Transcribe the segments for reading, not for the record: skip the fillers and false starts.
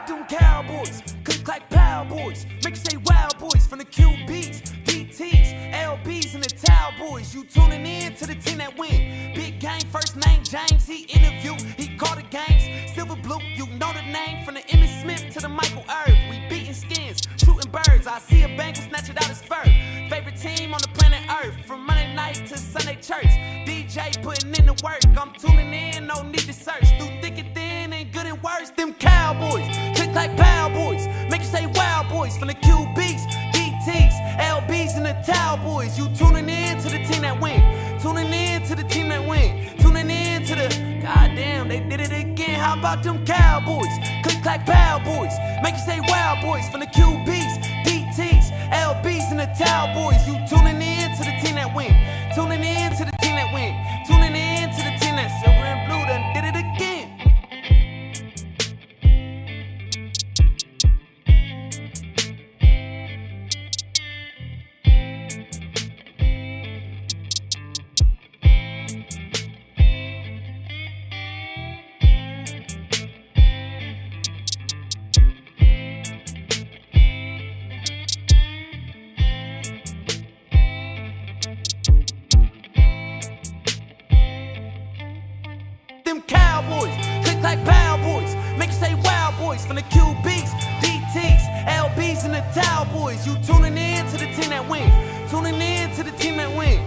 them Cowboys? Click like Power Boys. Make you say wow boys from the QBs, DTs, LBs, and the Towel Boys. You tuning in to the team that win. Big game, first name James. He interviewed, he called the games. Silver blue, you know the name. From the Emmitt Smith to the Michael Irv. We beating skins, shooting birds. I see a bank and snatch it out his fur. Favorite team on the planet Earth. From Monday night to Sunday church. DJ putting in the work. I'm tuning in, no need to search. Through thick and thin and good and worse. Them Cowboys, click like Power Boys. Make you say wow boys from the QBs, DTs, LBs, and the Towel Boys. You tuning in to the team that win. Tuning in to the team that win. Tuning in to the goddamn, they did it again. How about them Cowboys? Click like Power Boys. Make you say wow boys from the QBs, DTs, LBs, and the Towel Boys. You tuning in to the team that win. Tuning in to the team that win. Tuning in to the team that silver and blue done did it again. Cowboys, click like Power Boys. Make you say wow boys from the QBs, DTs, LBs, and the Towel Boys. You tuning in to the team that win. Tuning in to the team that win.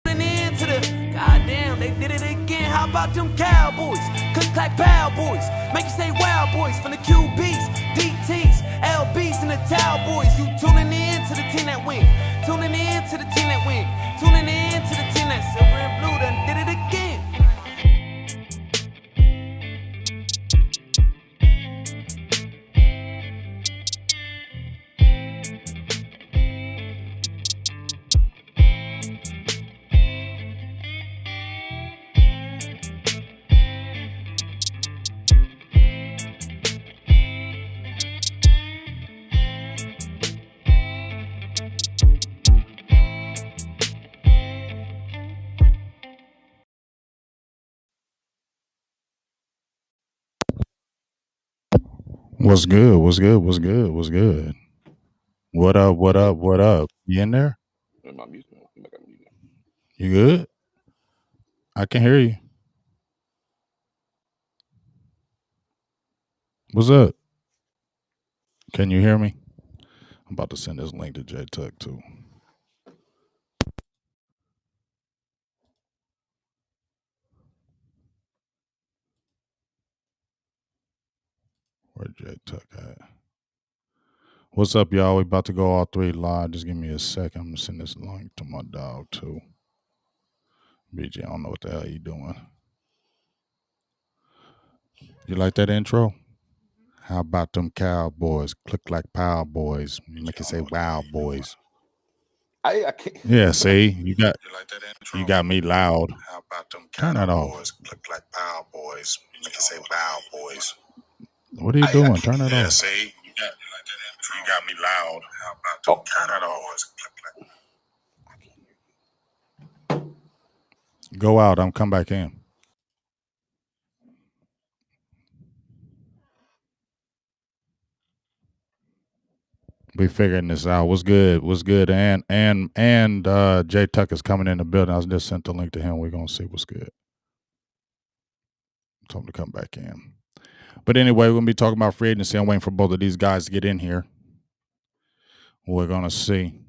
Tuning in to the goddamn, they did it again. How about them Cowboys? Click like Power Boys. Make you say wow boys from the QBs, DTs, LBs, and the Towel Boys. You tuning in to the team that win. Tuning in to the team that win. Tuning in to the team that silver and blue done did it again. What's good? What's good? What's good? What's good? What up? What up? What up? You in there? My music. I got music. You good? I can hear you. What's up? Can you hear me? I'm about to send this link to J Tuck too. Where J Tuck at? What's up, y'all? We about to go all three live. Just give me a second. I'm gonna send this link to my dog too. BJ, I don't know what the hell you doing. You like that intro? How about them Cowboys? Click like Power Boys. You make it say wow boys. I can't. Yeah, see, you got like that intro? you got me loud. How about them Turn that off. Cowboys? Click like Power Boys. You can say wow boys. What are you doing? Turn it Yeah, off. see, you got me loud. How about them Cowboys? Click like. Go out. I'm come back in. We figuring this out. What's good? What's good? And Jay Tuck is coming in the building. I just sent the link to him. We're gonna see what's good. Told him to come back in. But anyway, we're gonna be talking about free agency. I'm waiting for both of these guys to get in here. We're gonna see.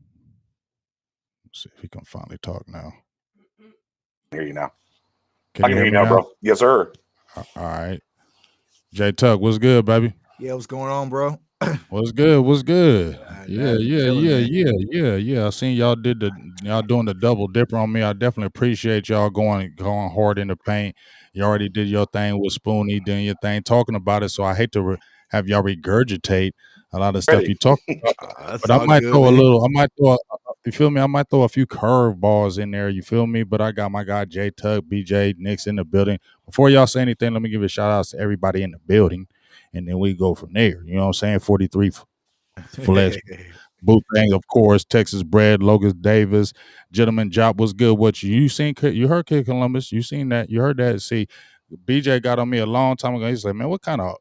Let's see if he can finally talk now. I hear you now. Can I can hear you now, bro. Yes, sir. All right. Jay Tuck, what's good, baby? Yeah, what's going on, bro? What's good? What's good? Yeah. I seen y'all doing the double dipper on me. I definitely appreciate y'all going hard in the paint. You already did your thing with Spoonie, doing your thing, talking about it. So I hate to have y'all regurgitate a lot of stuff you talk about. But I might throw a little. You feel me? I might throw a few curveballs in there. You feel me? But I got my guy J Tuck, BJ, Nick's in the building. Before y'all say anything, let me give a shout out to everybody in the building. And then we go from there. You know what I'm saying? 43 Flex, Boothang, of course, Texas Bred, Logan Davis, Gentleman Job was good. What you seen? You heard Kid Columbus. You seen that? You heard that? See, BJ got on me a long time ago. He's like, man, what kind of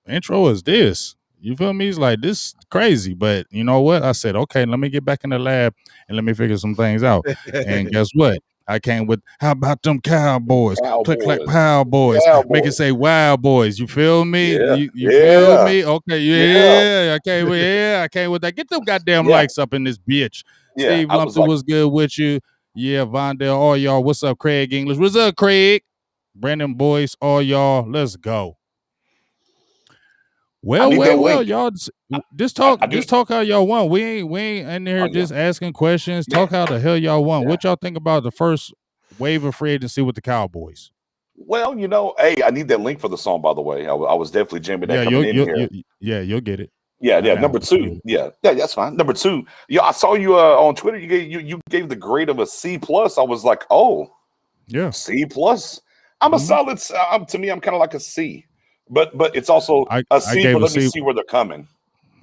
intro is this? You feel me? He's like, this is crazy. But you know what? I said, okay, let me get back in the lab and let me figure some things out. And guess what? I came with, how about them Cowboys? Click, clack, Power Boys. Make it say Wild Boys. You feel me? You feel me? Okay, yeah. I came with that. Get them goddamn likes up in this bitch. Steve Lumpton was good with you. Yeah, Vondell, all y'all. What's up, Craig English? What's up, Craig? Brandon Boyce, all y'all. Let's go. Well, y'all. Just talk how y'all want. We ain't in there just asking questions. Talk how the hell y'all want. What y'all think about the first wave of free agency with the Cowboys? Well, hey, I need that link for the song, by the way. I was definitely jamming that coming in here. You'll get it. Yeah. Number 2. Yeah, that's fine. Number 2. Yeah, I saw you on Twitter. You gave the grade of a C+. I was like, oh, yeah, C+. I'm a solid. To me, I'm kind of like a C. But it's also a C. But let me see where they're coming.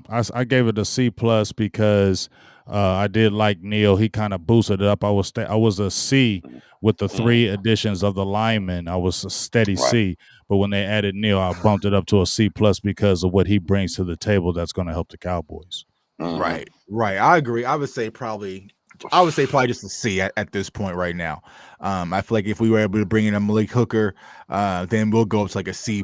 I gave it a C+ because I did like Neil. He kind of boosted it up. I was a C with the 3 additions of the linemen. I was a steady C. But when they added Neil, I bumped it up to a C+ because of what he brings to the table. That's going to help the Cowboys. Right. I agree. I would say probably just a C at this point right now. I feel like if we were able to bring in a Malik Hooker, then we'll go up to like a C+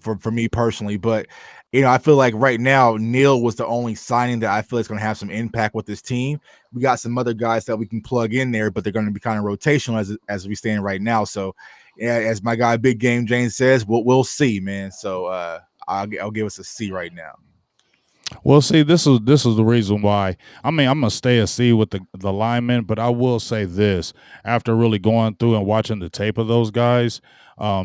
for me personally. But I feel like right now Neil was the only signing that I feel is going to have some impact with this team. We got some other guys that we can plug in there, but they're going to be kind of rotational as we stand right now. So, as my guy Big Game James says, we'll see, man. So I'll give us a C right now. Well, see, this is the reason why. I mean, I'm gonna stay a C with the linemen, but I will say this: after really going through and watching the tape of those guys,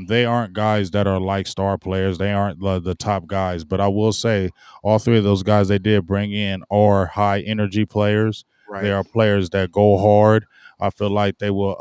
they aren't guys that are like star players. They aren't the top guys. But I will say, all 3 of those guys they did bring in are high energy players. Right. They are players that go hard. I feel like they will.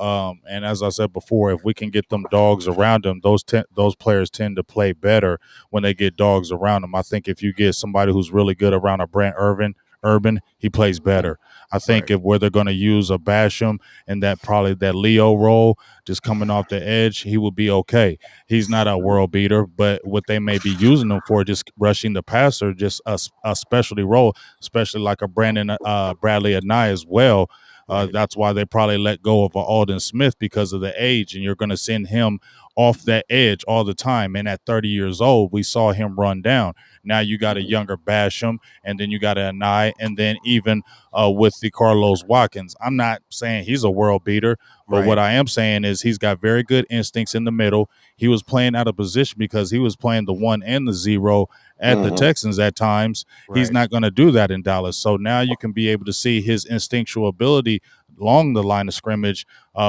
And as I said before, if we can get them dogs around them, those players tend to play better when they get dogs around them. I think if you get somebody who's really good around a Brent Urban, he plays better. I think if where they're going to use a Basham and that Leo role, just coming off the edge, he will be okay. He's not a world beater, but what they may be using him for, just rushing the passer, just a specialty role, especially like a Bradley Anai as well. That's why they probably let go of Alden Smith because of the age, and you're going to send him off that edge all the time. And at 30 years old, we saw him run down. Now you got a younger Basham, and then you got an Anai, and then even with the Carlos Watkins. I'm not saying he's a world beater, but what I am saying is he's got very good instincts in the middle. He was playing out of position because he was playing the 1 and the 0 at the Texans at times. He's not going to do that in Dallas. So now you can be able to see his instinctual ability along the line of scrimmage,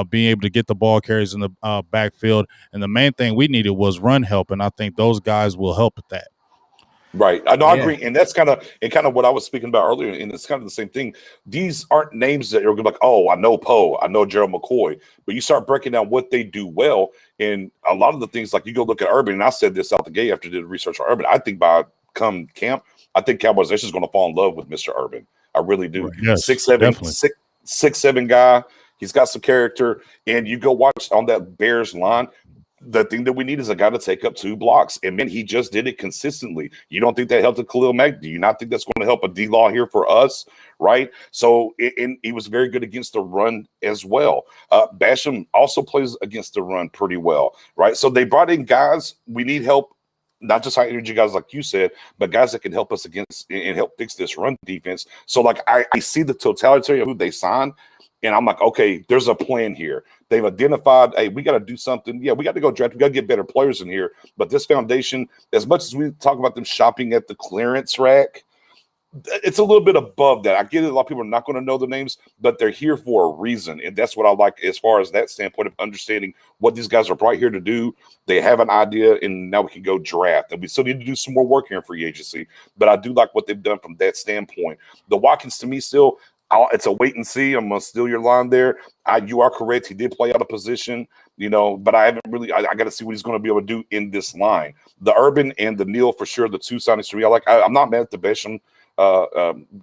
being able to get the ball carries in the backfield. And the main thing we needed was run help, and I think those guys will help with that. Right. I agree. And that's kind of what I was speaking about earlier. And it's kind of the same thing. These aren't names that you're like, oh, I know Poe, I know Gerald McCoy, but you start breaking down what they do well. And a lot of the things, like you go look at Urban, and I said this out the gate after I did research on Urban. I think by come camp, I think Cowboys Nation is going to fall in love with Mr. Urban. I really do. Right. Yes, 6'7" guy. He's got some character. And you go watch on that Bears line. The thing that we need is a guy to take up 2 blocks. And man, he just did it consistently. You don't think that helped a Khalil Mack? Do you not think that's going to help a D-Law here for us? Right? So, and he was very good against the run as well. Basham also plays against the run pretty well. Right? So they brought in guys. We need help. Not just high energy guys like you said, but guys that can help us against and help fix this run defense. So like I see the totality of who they signed. And I'm like, okay, there's a plan here. They've identified, hey, we got to do something. Yeah, we got to go draft. We got to get better players in here. But this foundation, as much as we talk about them shopping at the clearance rack, it's a little bit above that. I get it. A lot of people are not going to know the names, but they're here for a reason. And that's what I like as far as that standpoint of understanding what these guys are brought here to do. They have an idea, and now we can go draft. And we still need to do some more work here in free agency. But I do like what they've done from that standpoint. The Watkins, to me, still – it's a wait and see. I'm going to steal your line there. You are correct. He did play out of position, but I haven't really – I got to see what he's going to be able to do in this line. The Urban and the Neal, for sure, the 2 signings to me. I'm not mad at the Basham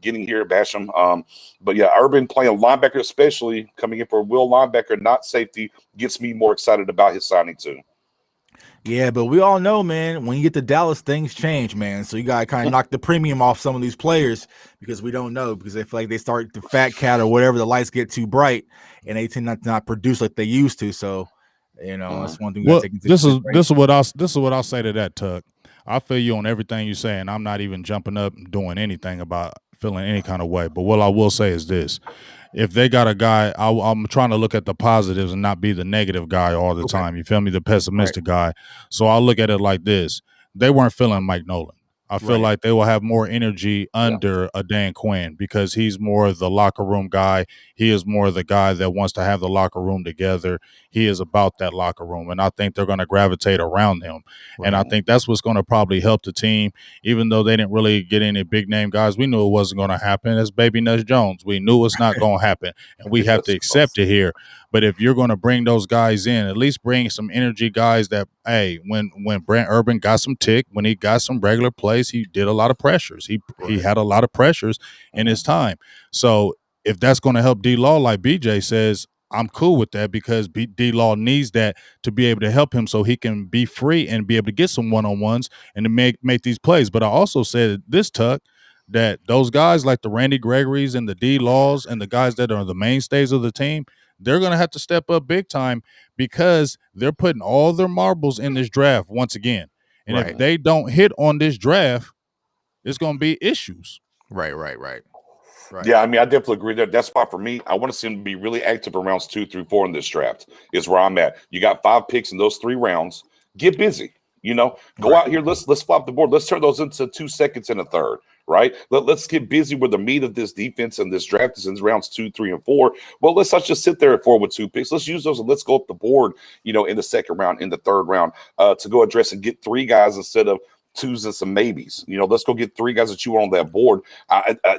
getting here at Basham. But, yeah, Urban playing linebacker, especially coming in for a will linebacker, not safety, gets me more excited about his signing too. Yeah, but we all know, man, when you get to Dallas, things change, man. So you got to kind of knock the premium off some of these players because we don't know. Because they feel like they start to fat cat or whatever, the lights get too bright and they tend not produce like they used to. So, that's one thing we got to take into consideration. This is what I'll say to that, Tuck. I feel you on everything you say, and I'm not even jumping up and doing anything about feeling any kind of way. But what I will say is this: if they got a guy, I'm trying to look at the positives and not be the negative guy all the time. You feel me? The pessimistic guy. So I'll look at it like this: they weren't feeling Mike Nolan. I feel like they will have more energy under a Dan Quinn because he's more the locker room guy. He is more the guy that wants to have the locker room together. He is about that locker room, and I think they're going to gravitate around him. And I think that's what's going to probably help the team, even though they didn't really get any big-name guys. We knew it wasn't going to happen. It's Baby Nuts Jones. We knew it's not going to happen, and we have to accept it here. But if you're going to bring those guys in, at least bring some energy guys that, hey, when Brent Urban got some tick, when he got some regular plays, he did a lot of pressures. He had a lot of pressures in his time. So if that's going to help D-Law, like BJ says, I'm cool with that because D-Law needs that to be able to help him so he can be free and be able to get some one-on-ones and to make these plays. But I also said this, Tuck, that those guys like the Randy Gregorys and the D-Laws and the guys that are the mainstays of the team, they're going to have to step up big time because they're putting all their marbles in this draft once again. And if they don't hit on this draft, it's going to be issues. Right. Yeah, I mean, I definitely agree there. That's why for me, I want to see him be really active in rounds 2 through 4 in this draft is where I'm at. You got 5 picks in those 3 rounds. Get busy, go out here. Let's flop the board. Let's turn those into 2 seconds and a third, right? Let's get busy where the meat of this defense and this draft is in rounds 2, 3, and 4. Well, let's not just sit there at 4 with 2 picks. Let's use those and let's go up the board, in the second round, in the third round, to go address and get 3 guys instead of 2s and some maybes. Let's go get 3 guys that you want on that board.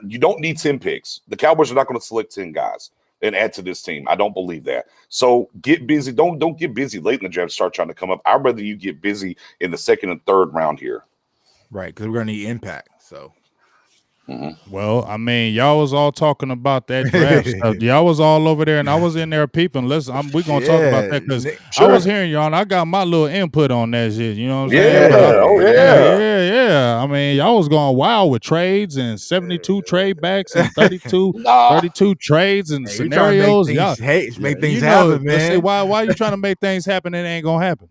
You don't need 10 picks. The Cowboys are not going to select 10 guys and add to this team. I don't believe that. So get busy. Don't get busy late in the draft. Start trying to come up. I'd rather you get busy in the second and third round here. Right, because we're going to need impact. So. Well, I mean, y'all was all talking about that draft stuff. Y'all was all over there, and I was in there peeping. Listen, we're going to talk about that because I was hearing y'all, and I got my little input on that shit. You know what I'm saying? Yeah. I mean, y'all was going wild with trades and 72 trade backs and 32 trades and scenarios. Y'all make things happen, man. Say, why you trying to make things happen and it ain't going to happen?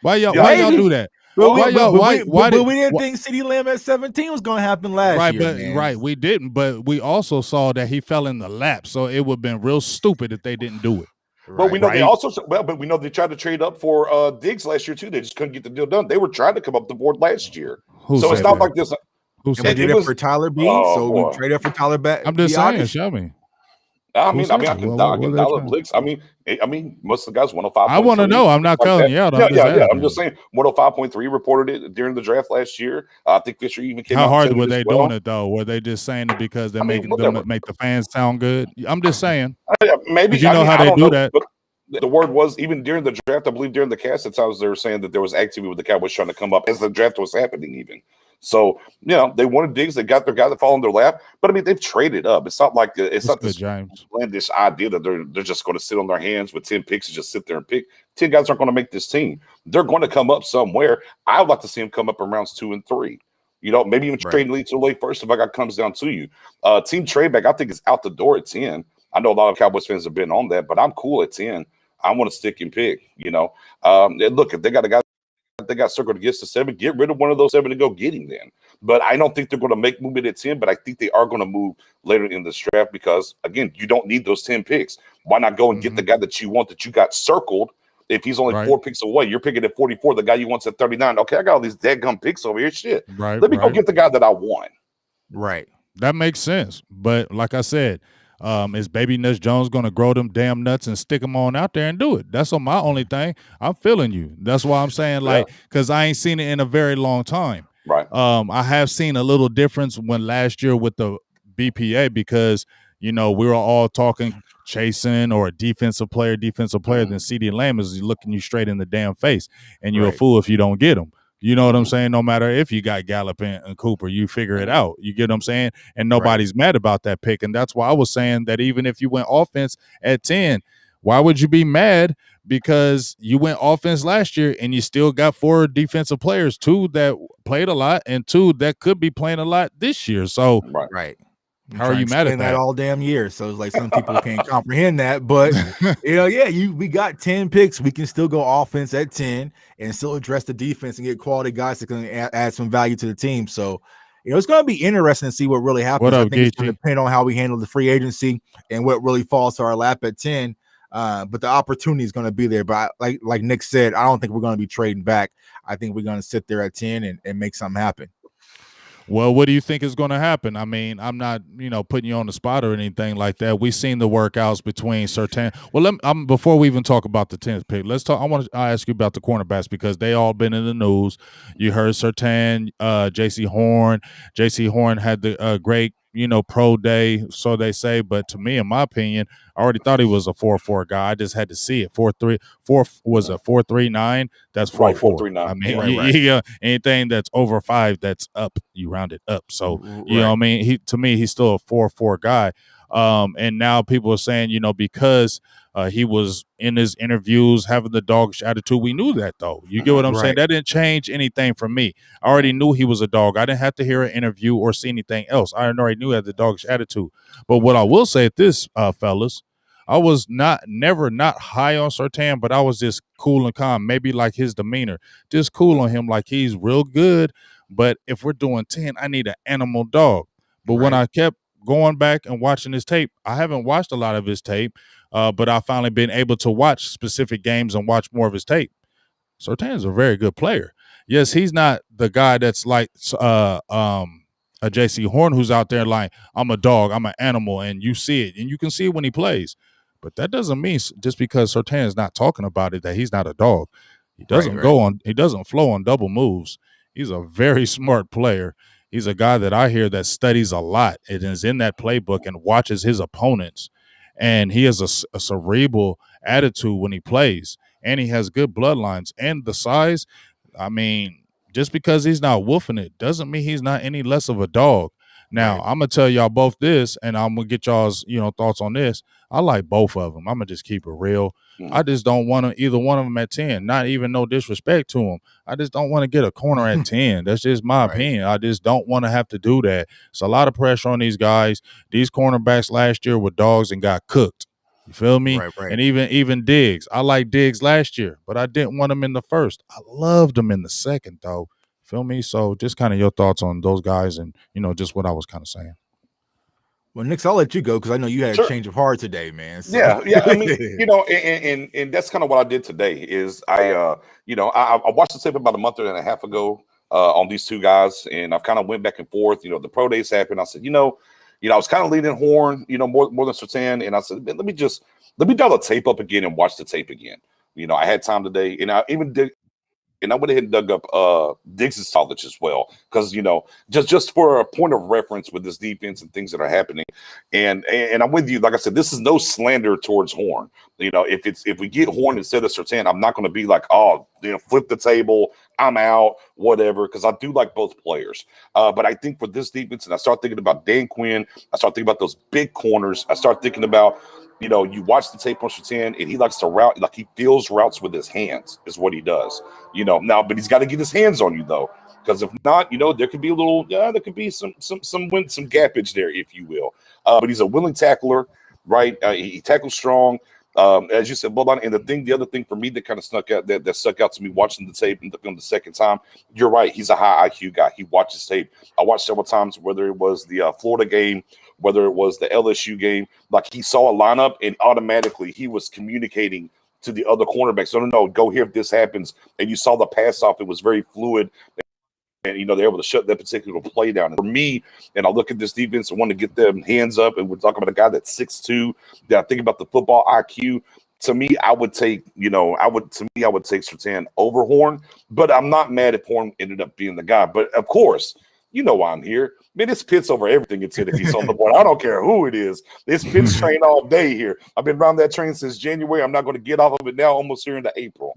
Why y'all do that? But we didn't think CeeDee Lamb at 17 was going to happen last year. We didn't, but we also saw that he fell in the lap, so it would have been real stupid if they didn't do it. But we know we know they tried to trade up for Diggs last year too. They just couldn't get the deal done. They were trying to come up the board last year, so it's not like this. We did it for Tyler B. We traded up for Tyler back. I'm just saying, show me. I can dollar Blix. I mean, most of the guys 105. I want to know. I'm not calling you out. I'm just saying 105.3 reported it during the draft last year. I think Fisher even came. How hard were they doing it though? Were they just saying it because they're making them make the fans sound good? I'm just saying. Maybe you know how they do that. The word was even during the draft. I believe during the cast at times they were saying that there was activity with the Cowboys trying to come up as the draft was happening even. So, they wanted Diggs. They got their guy that fall in their lap. But, I mean, they've traded up. It's not like it's not this outlandish idea that they're just going to sit on their hands with 10 picks and just sit there and pick. 10 guys aren't going to make this team. They're going to come up somewhere. I would like to see them come up in rounds 2 and 3. Maybe even trade lead to late first if that comes down to you. Team trade back, I think, is out the door at 10. I know a lot of Cowboys fans have been on that, but I'm cool at 10. I want to stick and pick, look, if they got a guy they got circled against the 7, get rid of one of those 7 and go get him then. But I don't think they're going to make movement at 10, but I think they are going to move later in this draft because, again, you don't need those 10 picks. Why not go and get the guy that you want that you got circled? If he's only 4 picks away, you're picking at 44, the guy you want's at 39. Okay, I got all these dadgum picks over here. Shit. Let me go get the guy that I want. Right. That makes sense. But like I said, is Baby Nuts Jones going to grow them damn nuts and stick them on out there and do it? That's on my only thing. I'm feeling you. That's why I'm saying, because I ain't seen it in a very long time. Right. I have seen a little difference when last year with the BPA because, we were all talking chasing or a defensive player, then CeeDee Lamb is looking you straight in the damn face, and you're a fool if you don't get him. You know what I'm saying? No matter if you got Gallup and Cooper, you figure it out. You get what I'm saying? And nobody's mad about that pick. And that's why I was saying that even if you went offense at 10, why would you be mad? because you went offense last year and you still got 4 defensive players, 2 that played a lot and 2 that could be playing a lot this year. So Right. I'm how are trying you to mad at explain that that? all damn year. So it's like some people can't comprehend that, but we got 10 picks. We can still go offense at 10 and still address the defense and get quality guys that can add some value to the team. So, it's going to be interesting to see what really happens. What I up, think it's going to Geechee? depend on how we handle the free agency and what really falls to our lap at 10. But the opportunity is going to be there. But like Nick said, I don't think we're going to be trading back. I think we're going to sit there at 10 and make something happen. Well, what do you think is going to happen? I mean, I'm not, putting you on the spot or anything like that. We've seen the workouts between certain. Well, before we even talk about the 10th pick, let's talk. I ask you about the cornerbacks because they all been in the news. You heard Surtain, J.C. Horn. J.C. Horn had the great, pro day, so they say. But to me, in my opinion, I already thought he was a 4.4 guy. I just had to see it. 4.3, 4 was a 4.39. That's 4.4. Right, 4.39. I mean, Right. anything that's over 5, that's up. You round it up. So you know what I mean. He's still a 4.4 guy. And now people are saying, because he was in his interviews having the doggish attitude. We knew that though. You get what I'm saying? That didn't change anything for me. I already knew he was a dog. I didn't have to hear an interview or see anything else. I already knew he had the doggish attitude. But what I will say at this, fellas, I was never not high on Surtain, but I was just cool and calm. Maybe like his demeanor, just cool on him, like he's real good. But if we're doing 10, I need an animal dog. But when I kept going back and watching his tape, I haven't watched a lot of his tape, but I've finally been able to watch specific games and watch more of his tape. Surtain's a very good player. Yes, he's not the guy that's like a J.C. Horn who's out there like, I'm a dog, I'm an animal, and you see it, and you can see it when he plays. But that doesn't mean just because Surtain is not talking about it that he's not a dog. He doesn't he doesn't flow on double moves. He's a very smart player. He's a guy that I hear that studies a lot and is in that playbook and watches his opponents. And he has a cerebral attitude when he plays. And he has good bloodlines. And the size, I mean, just because he's not woofing it doesn't mean he's not any less of a dog. Now, I'm going to tell y'all both this, and I'm going to get y'all's, thoughts on this. I like both of them. I'm going to just keep it real. I just don't want either one of them at 10, not even no disrespect to them. I just don't want to get a corner at 10. That's just my opinion. I just don't want to have to do that. It's a lot of pressure on these guys. These cornerbacks last year were dogs and got cooked. You feel me? And even Diggs. I liked Diggs last year, but I didn't want him in the first. I loved him in the second, though. Feel me? So just kind of your thoughts on those guys and, just what I was kind of saying. Well, Nix, I'll let you go because I know you had a change of heart today, man. So. Yeah. I mean, and that's kind of what I did today is I watched the tape about a month and a half ago on these two guys, and I've kind of went back and forth. The pro days happened. I said, I was kind of leaning Horn, more than Surtain, and I said, let me dial the tape up again and watch the tape again. I had time today, and I even did. And I went ahead and dug up Diggs' college as well, because just for a point of reference with this defense and things that are happening, and I'm with you. Like I said, this is no slander towards Horn. If we get Horn instead of Surtain, I'm not going to be like, flip the table, I'm out, whatever, because I do like both players. But I think for this defense, and I start thinking about Dan Quinn, I start thinking about those big corners. I start thinking about. You watch the tape on Surtain, and he likes to route, like he fills routes with his hands, is what he does. Now, but he's got to get his hands on you though, because if not, there could be there could be some gappage there, if you will. But he's a willing tackler, right? He tackles strong, as you said, Bloodline. And the other thing for me that kind of stuck out to me watching the tape on the second time, you're right. He's a high IQ guy. He watches tape. I watched several times, whether it was the Florida game, whether it was the LSU game, like he saw a lineup and automatically he was communicating to the other cornerbacks. No, go here if this happens. And you saw the pass off. It was very fluid. And, they're able to shut that particular play down. And for me, and I look at this defense and want to get them hands up, and we're talking about a guy that's 6'2", that I think about the football IQ. To me, I would take Surtain over Horn, but I'm not mad if Horn ended up being the guy. But of course, why I'm here. Man, it's Pitts over everything. It's if he's on the board. I don't care who it is. It's Pitts train all day here. I've been around that train since January. I'm not going to get off of it now, almost here into April.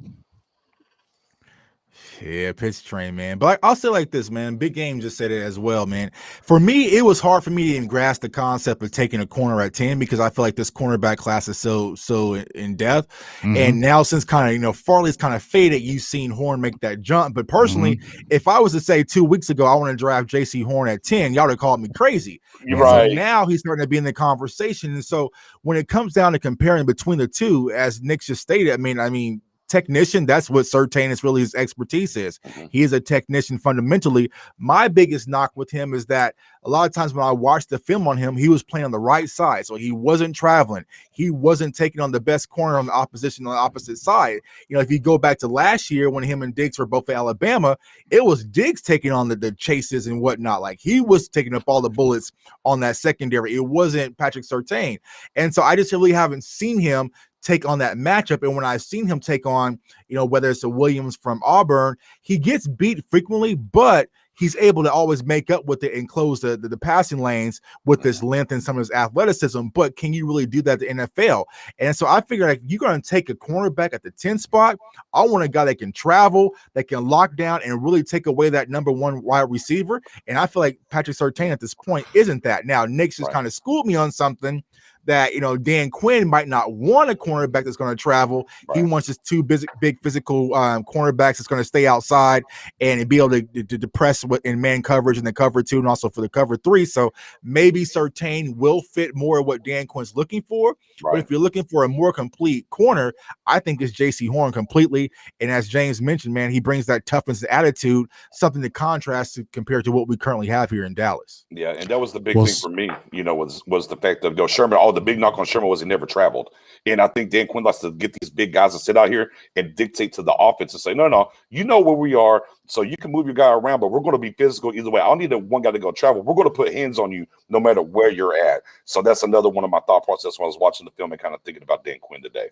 Yeah, pitch train, man. But I'll say like this, man. Big Game just said it as well, man. For me, it was hard for me to even grasp the concept of taking a corner at 10 because I feel like this cornerback class is so in depth. And now since kind of, Farley's kind of faded, you've seen Horn make that jump. But personally, if I was to say 2 weeks ago I want to draft JC Horn at 10, y'all would have called me crazy. You're And right. so now he's starting to be in the conversation. And so when it comes down to comparing between the two, as Nick just stated, I mean, technician, that's what Surtain is really his expertise is. He is a technician fundamentally. My biggest knock with him is that a lot of times when I watched the film on him, he was playing on the right side. So he wasn't traveling. He wasn't taking on the best corner on the opposition on the opposite side. If you go back to last year when him and Diggs were both at Alabama, it was Diggs taking on the chases and whatnot. Like he was taking up all the bullets on that secondary. It wasn't Patrick Surtain. And so I just really haven't seen him take on that matchup. And when I've seen him take on, whether it's a Williams from Auburn, he gets beat frequently, but he's able to always make up with it and close the passing lanes with his length and some of his athleticism. But can you really do that in the NFL? And so I figured, like, you're going to take a cornerback at the 10 spot. I want a guy that can travel, that can lock down and really take away that number one wide receiver. And I feel like Patrick Surtain at this point isn't that. Now, Nick's just kind of schooled me on something that, Dan Quinn might not want a cornerback that's going to travel. He wants just two big physical cornerbacks that's going to stay outside and be able to depress in man coverage and the cover 2 and also for the cover 3. So maybe Surtain will fit more of what Dan Quinn's looking for. But if you're looking for a more complete corner, I think it's JC Horn completely. And as James mentioned, man, he brings that toughness and attitude, something to contrast to compared to what we currently have here in Dallas. Yeah, and that was the big thing for me, was the fact of Sherman. The big knock on Sherman was he never traveled. And I think Dan Quinn likes to get these big guys to sit out here and dictate to the offense and say, no, you know where we are, so you can move your guy around, but we're going to be physical either way. I don't need one guy to go travel. We're going to put hands on you no matter where you're at. So that's another one of my thought process when I was watching the film and kind of thinking about Dan Quinn today.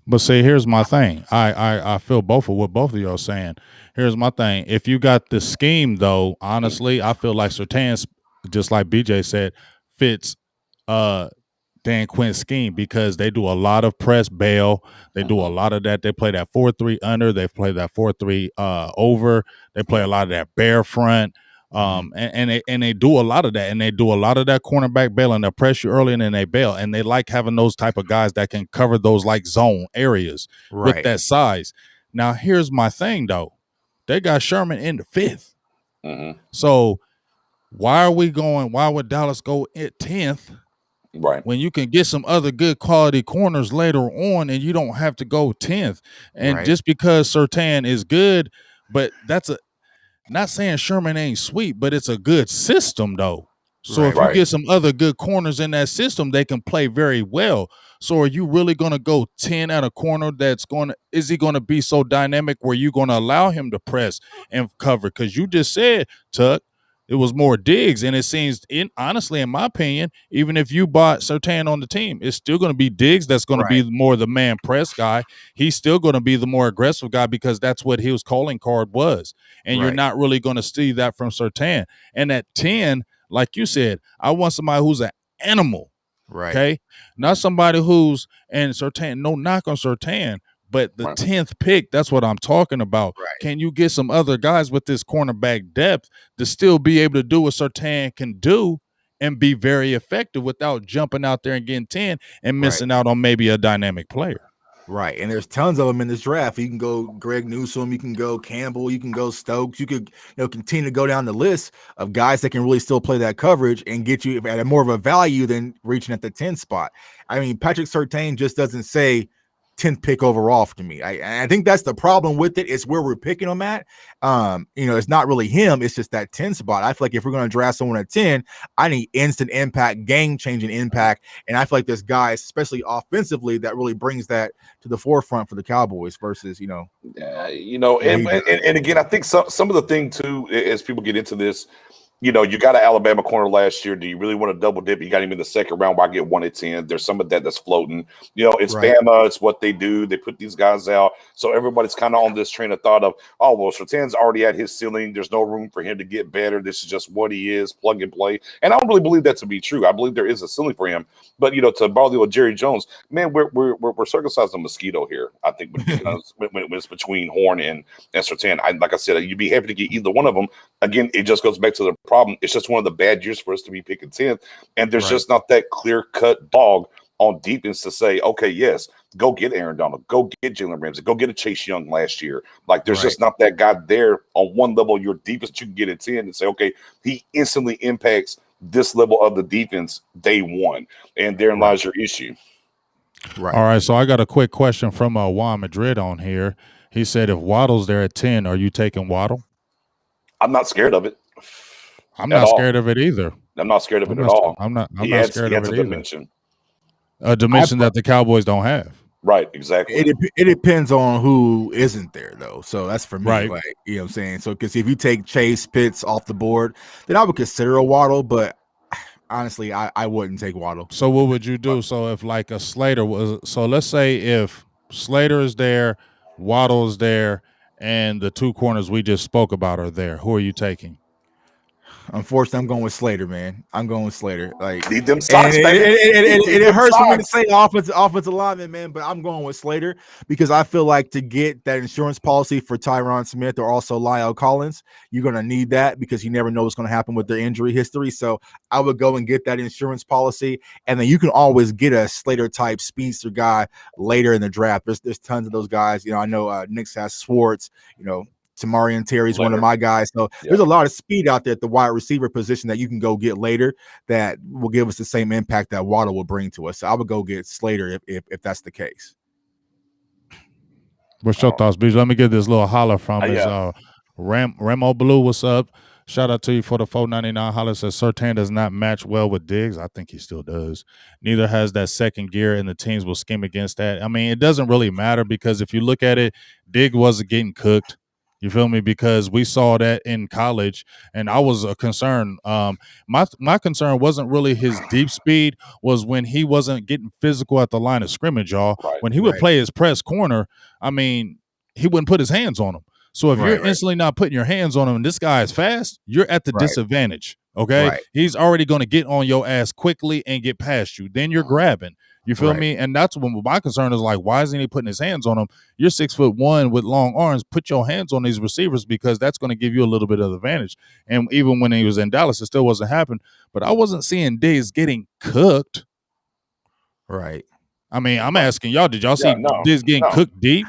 But see, here's my thing. I feel both of what both of y'all saying. Here's my thing. If you got the scheme, though, honestly, I feel like Surtain, just like BJ said, fits Dan Quinn's scheme because they do a lot of press bail. They do a lot of that. They play that 4-3 under. They play that 4-3 over. They play a lot of that bear front. And they do a lot of that, and they do a lot of that cornerback bail, and they press you early and then they bail, and they like having those type of guys that can cover those like zone areas with that size. Now, here's my thing though. They got Sherman in the 5th. So why would Dallas go at 10th? Right. When you can get some other good quality corners later on and you don't have to go 10th. And just because Surtain is good, but that's not saying Sherman ain't sweet, but it's a good system though. So if you get some other good corners in that system, they can play very well. So are you really going to go 10 at a corner is he going to be so dynamic where you're going to allow him to press and cover? Because you just said, Tuck, it was more Diggs, and it seems, honestly, in my opinion, even if you bought Surtain on the team, it's still going to be Diggs that's going to be more the man press guy. He's still going to be the more aggressive guy because that's what his calling card was. And you're not really going to see that from Surtain. And at 10, like you said, I want somebody who's an animal. Okay? Not somebody who's, and Surtain, no knock on Surtain, but the 10th pick, that's what I'm talking about. Can you get some other guys with this cornerback depth to still be able to do what Surtain can do and be very effective without jumping out there and getting 10 and missing out on maybe a dynamic player? Right. And there's tons of them in this draft. You can go Greg Newsome, you can go Campbell, you can go Stokes. You could continue to go down the list of guys that can really still play that coverage and get you at a more of a value than reaching at the 10 spot. I mean, Patrick Surtain just doesn't say 10th pick overall to me. I think that's the problem with it. It's where we're picking them at. It's not really him. It's just that 10 spot. I feel like if we're going to draft someone at 10, I need instant impact, game-changing impact. And I feel like there's guys, especially offensively, that really brings that to the forefront for the Cowboys versus, and again, I think some of the thing too, as people get into this, you know, you got an Alabama corner last year. Do you really want to double dip? You got him in the second round. Why get 1 at 10? There's some of that's floating. You know, it's Right. Bama. It's what they do. They put these guys out. So everybody's kind of on this train of thought of, oh, well, Surtain's already at his ceiling. There's no room for him to get better. This is just what he is, plug and play. And I don't really believe that to be true. I believe there is a ceiling for him. But, you know, to borrow with Jerry Jones, man, we're circumcising a mosquito here, I think, when it's between Horn and Surtain. Like I said, you'd be happy to get either one of them. Again, it just goes back to the problem. It's just one of the bad years for us to be picking 10th. And there's just not that clear-cut dog on defense to say, okay, yes, go get Aaron Donald, go get Jalen Ramsey, go get a Chase Young last year. Like, there's just not that guy there on one level of your defense that you can get at 10 and say, okay, he instantly impacts this level of the defense day one. And therein lies your issue. Right. All right, so I got a quick question from Juan Madrid on here. He said, if Waddle's there at 10, are you taking Waddle? I'm not scared of it. I'm not scared of it either. I'm not scared of it at all. I'm not scared of it either. Dimension. A dimension that the Cowboys don't have. Right, exactly. It depends on who isn't there, though. So that's for me. Right. Like, you know what I'm saying? So, because if you take Chase, Pitts off the board, then I would consider a Waddle, but honestly, I wouldn't take Waddle. So what would you do? So if like a Slater was, so let's say if Slater is there, Waddle is there, and the two corners we just spoke about are there, who are you taking? Unfortunately, I'm going with Slater, man. I'm going with Slater. Like, need them socks, and man. It hurts for me to say offensive lineman, man, but I'm going with Slater because I feel like to get that insurance policy for Tyron Smith or also Lyle Collins, you're going to need that because you never know what's going to happen with their injury history. So I would go and get that insurance policy, and then you can always get a Slater type speedster guy later in the draft. There's tons of those guys. You know, I know Knicks has Swartz. You know, Tamarian Terry's one of my guys. So there's a lot of speed out there at the wide receiver position that you can go get later that will give us the same impact that Waddle will bring to us. So I would go get Slater if that's the case. What's your thoughts, BJ? Let me get this little holler from his Remo Blue. What's up? Shout out to you for the $4.99 holler. Says Surtain does not match well with Diggs. I think he still does. Neither has that second gear, and the teams will scheme against that. I mean, it doesn't really matter because if you look at it, Diggs wasn't getting cooked. You feel me? Because we saw that in college, and I was concerned. My concern wasn't really his deep speed, was when he wasn't getting physical at the line of scrimmage, y'all. When he would play his press corner, I mean, he wouldn't put his hands on him. So if you're instantly not putting your hands on him and this guy is fast, you're at the disadvantage, okay? He's already going to get on your ass quickly and get past you. Then you're grabbing. You feel me? And that's when my concern is like, why isn't he putting his hands on him? You're 6'1" with long arms. Put your hands on these receivers because that's going to give you a little bit of advantage. And even when he was in Dallas, it still wasn't happening. But I wasn't seeing Diggs getting cooked. Right. I mean, I'm asking y'all, did y'all see Diggs getting cooked deep?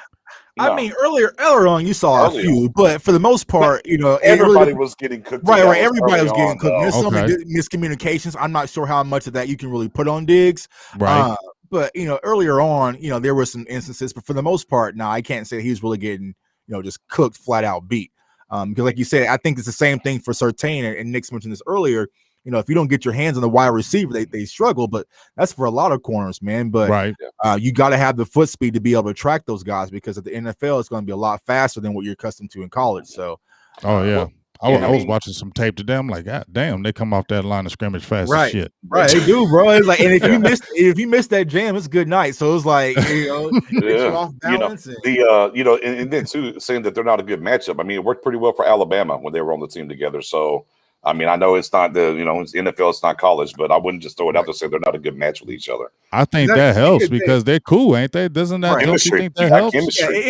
I mean, earlier on, you saw a few, but for the most part, you know, everybody was getting cooked. Right. Everybody was getting cooked. There's some miscommunications. I'm not sure how much of that you can really put on Diggs. Right. But, you know, earlier on, you know, there were some instances, but for the most part, I can't say he was really getting, you know, just cooked, flat out beat. Because like you said, I think it's the same thing for Surtain, and Nick's mentioned this earlier. You know, if you don't get your hands on the wide receiver, they struggle, but that's for a lot of corners, man. But you got to have the foot speed to be able to track those guys because at the NFL, it's going to be a lot faster than what you're accustomed to in college. So, I was watching some tape today. I'm like, God damn, they come off that line of scrimmage fast as shit. Right, they do, bro. It's like, and if you missed that jam, it's good night. So it's like, you know, you off balance. And then too, saying that they're not a good matchup. I mean, it worked pretty well for Alabama when they were on the team together. So, I mean, I know it's not it's NFL, it's not college, but I wouldn't just throw it out there and say they're not a good match with each other. I think that helps because they're cool, ain't they? Doesn't that don't you think that helps?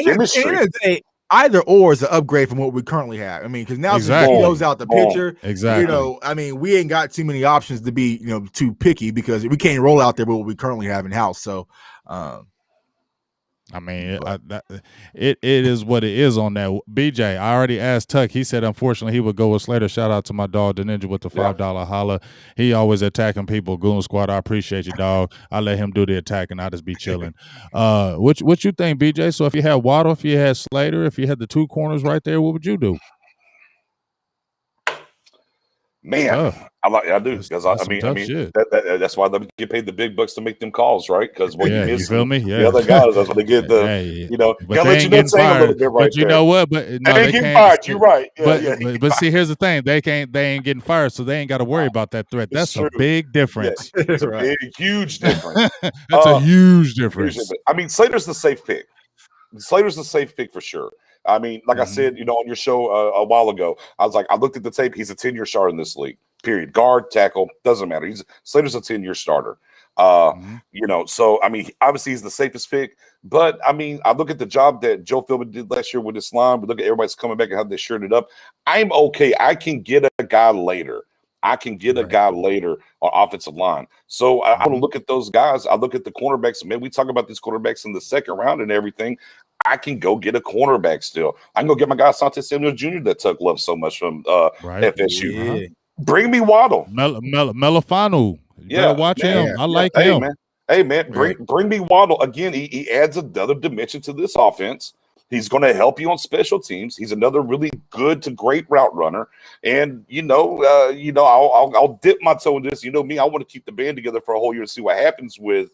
Chemistry. Either or is an upgrade from what we currently have. I mean, because now since he goes out the picture, you know, I mean, we ain't got too many options to be, you know, too picky because we can't roll out there with what we currently have in house. So, I mean, it is what it is on that. BJ, I already asked Tuck. He said, unfortunately, he would go with Slater. Shout out to my dog, the Ninja, with the $5 holla. He always attacking people. Goon Squad, I appreciate you, dog. I let him do the attacking. I just be chilling. What you think, BJ? So if you had Waddle, if you had Slater, if you had the two corners right there, what would you do? Man, I do because That's I some mean tough shit. that's why they get paid the big bucks to make them calls, right? Because when Yeah, you you miss feel me? the Yeah. other guys, that's when they get the Hey, but gotta they let your ain't getting nuts hang a little fired. bit right But you there. know what? But no, They they ain't getting can't. fired. You're right. Yeah. But see, here's the thing: they ain't getting fired, so they ain't got to worry about that threat. It's That's a true. big difference. Yeah, it's a Right. big, huge difference. That's a huge Huge difference. difference. I mean, Slater's the safe pick. Slater's the safe pick for sure. I mean, like I said, on your show a while ago, I was like, I looked at the tape. He's a 10-year starter in this league. Period. Guard, tackle, doesn't matter. Slater's a 10-year starter. So I mean, obviously he's the safest pick. But I mean, I look at the job that Joe Philbin did last year with this line. We look at everybody's coming back and how they shirted up. I'm okay. I can get a guy later. I can get a guy later on offensive line. So I don't look at those guys. I look at the cornerbacks. Man, we talk about these cornerbacks in the second round and everything. I can go get a cornerback still. I can go get my guy Asante Samuel Jr. that Tuck loves so much from FSU. Yeah. Bring me Waddle. Melifanu. You better watch him. I like him. Hey man, bring me Waddle again. He adds another dimension to this offense. He's going to help you on special teams. He's another really good to great route runner. And I'll dip my toe in this. You know me, I want to keep the band together for a whole year to see what happens with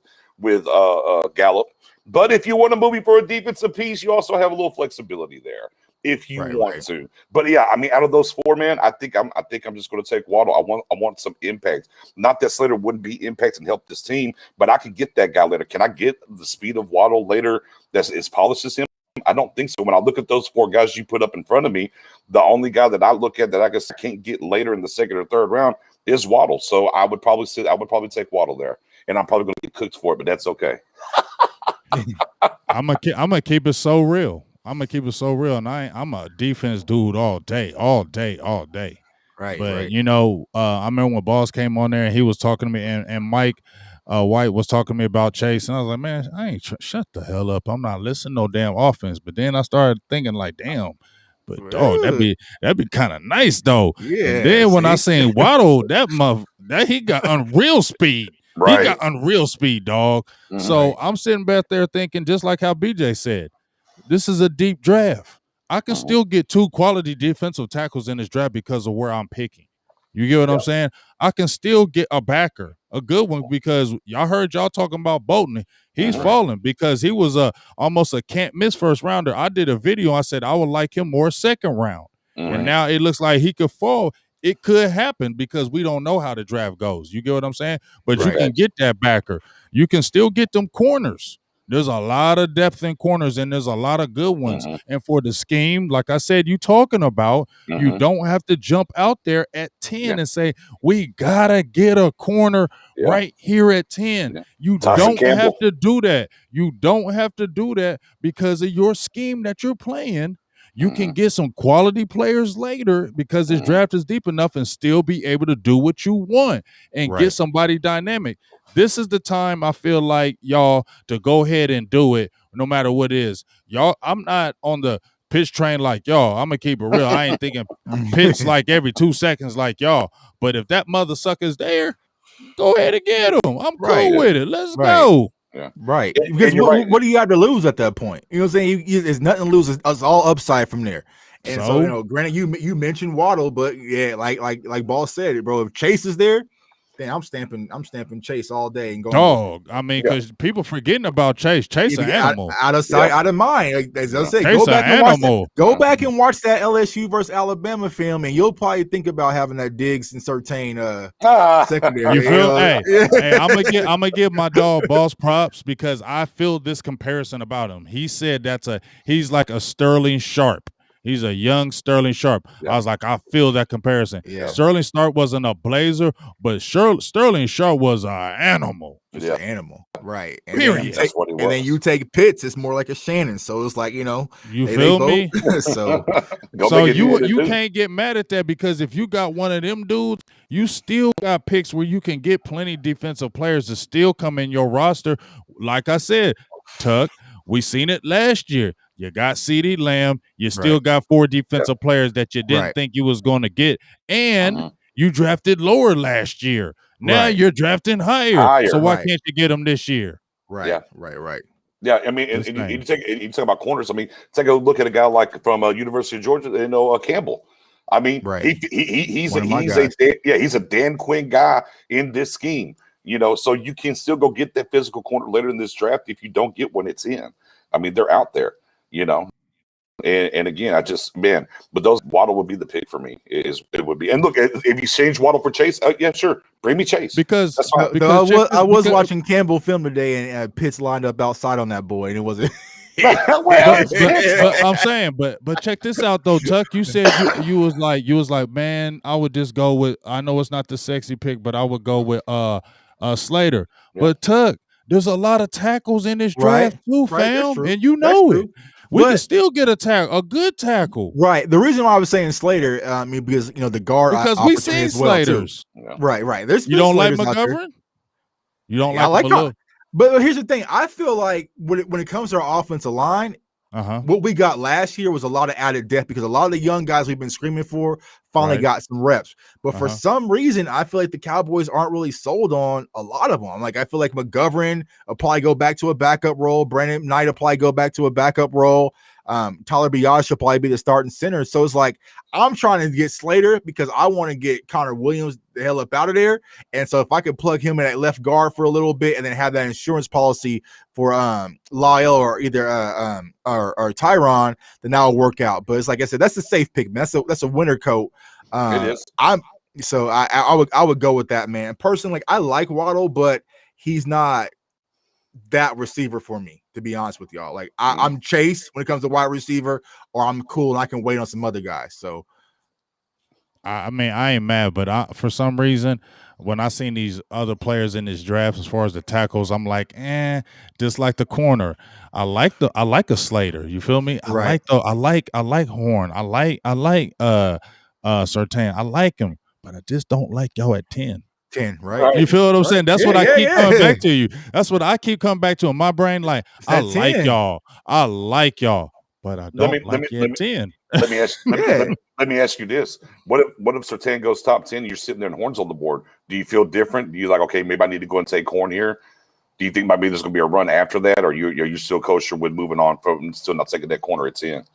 Gallup. But if you want to move me for a defensive piece, you also have a little flexibility there if you want to. But yeah, I mean, out of those four, man, I think I'm just going to take Waddle. I want some impact. Not that Slater wouldn't be impact and help this team, but I could get that guy later. Can I get the speed of Waddle later that's as polished as him? I don't think so. When I look at those four guys you put up in front of me, the only guy that I look at that I guess I can't get later in the second or third round is Waddle. So I would probably take Waddle there, and I'm probably going to get cooked for it, but that's okay. I'm gonna keep it so real. And I'm a defense dude all day. Right. But I remember when Boss came on there and he was talking to me, and Mike White was talking to me about Chase, and I was like, man, I ain't shut the hell up. I'm not listening to no damn offense. But then I started thinking like, damn. But dog, that'd be kind of nice though. Yeah. And then when I seen Waddle, that he got unreal speed. Right. He got unreal speed, dog. Mhm. So I'm sitting back there thinking, just like how BJ said, this is a deep draft. I can still get two quality defensive tackles in this draft because of where I'm picking. You get what I'm saying? I can still get a backer, a good one, because y'all heard y'all talking about Bolton. He's falling because he was almost a can't miss first rounder. I did a video. I said I would like him more second round. And now it looks like he could fall. It could happen because we don't know how the draft goes. You get what I'm saying? But you can get that backer. You can still get them corners. There's a lot of depth in corners, and there's a lot of good ones. And for the scheme, like I said, you talking about, you don't have to jump out there at 10 and say, we got to get a corner right here at 10. You don't have to do that. You don't have to do that because of your scheme that you're playing. You can get some quality players later because this draft is deep enough and still be able to do what you want and get somebody dynamic. This is the time I feel like y'all to go ahead and do it no matter what it is. Y'all, I'm not on the pitch train like y'all. I'm going to keep it real. I ain't thinking pitch like every 2 seconds like y'all. But if that mother sucker's there, go ahead and get him. I'm cool with it. Let's go. Yeah. Right. Because what do you have to lose at that point? You know what I'm saying? There's nothing to lose. It's all upside from there. And so granted, you mentioned Waddle, but yeah, like Ball said, bro, if Chase is there, then I'm stamping Chase all day and going. Dog, I mean, because people forgetting about Chase. Chase an animal. Out of sight, out of mind. Like, as I say, Chase go back and watch that LSU versus Alabama film, and you'll probably think about having that Diggs and Surtain secondary. You feel? Hey, I'm gonna give my dog Boss props because I feel this comparison about him. He said he's like a Sterling Sharp. He's a young Sterling Sharp. I was like, I feel that comparison. Sterling Sharp wasn't a blazer, but Sterling Sharp was an animal. Just an animal, right? And period. Then you take Pitts, it's more like a Shannon. So it's like, you feel me? So you can't get mad at that because if you got one of them dudes, you still got picks where you can get plenty defensive players to still come in your roster. Like I said, Tuck, we seen it last year. You got CeeDee Lamb. You still got 4 defensive players that you didn't think you was going to get. And you drafted lower last year. Now you're drafting higher. So why can't you get them this year? Right. Yeah. Right. Yeah, I mean, and you talk about corners. I mean, take a look at a guy like from University of Georgia, Campbell. I mean, Right. he's One of my he's a Dan Quinn guy in this scheme. So you can still go get that physical corner later in this draft. If you don't get one, it's in. I mean, they're out there. And again, but those Waddle would be the pick for me. It would be. And look, if you change Waddle for Chase, yeah, sure, bring me Chase. Because that's fine. I was watching Campbell film today, and Pitts lined up outside on that boy, and it wasn't. but I'm saying, but check this out though, Tuck. You said you was like, man, I would just go with. I know it's not the sexy pick, but I would go with Slater. Yeah. But Tuck, there's a lot of tackles in this draft too, fam, and you know it. We can still get a good tackle. Right. The reason why I was saying Slater, because the guard we seen Slaters. Right. There's you don't like McGovern. You don't like But here's the thing. I feel like when it comes to our offensive line, what we got last year was a lot of added depth because a lot of the young guys we've been screaming for finally got some reps. But for some reason, I feel like the Cowboys aren't really sold on a lot of them. Like, I feel like McGovern will probably go back to a backup role. Brandon Knight will probably go back to a backup role. Tyler Biadasz will probably be the starting center. So it's like, I'm trying to get Slater because I want to get Connor Williams the hell up out of there. And so if I could plug him in at left guard for a little bit and then have that insurance policy for Lyle or either or Tyron, then that'll work out. But it's like I said, that's a safe pick, man. That's a winter coat. It is. I would go with that, man. Personally, I like Waddle, but he's not that receiver for me, to be honest with y'all. Like I'm Chase when it comes to wide receiver, or I'm cool and I can wait on some other guys. So I mean, I ain't mad, but for some reason, when I seen these other players in this draft, as far as the tackles, I'm like, just like the corner. I like a Slater. You feel me? I like Horn. I like Surtain. I like him, but I just don't like y'all at 10. 10, right? You feel what I'm saying? That's what I keep coming back to you. That's what I keep coming back to in my brain. Like, I like y'all, but I don't like you at 10. Let me ask you this: What if Surtain goes top 10? You're sitting there and Horn's on the board. Do you feel different? Do you like, okay, maybe I need to go and take Horn here? Do you think maybe there's going to be a run after that, or are you still kosher with moving on from still not taking that corner at 10?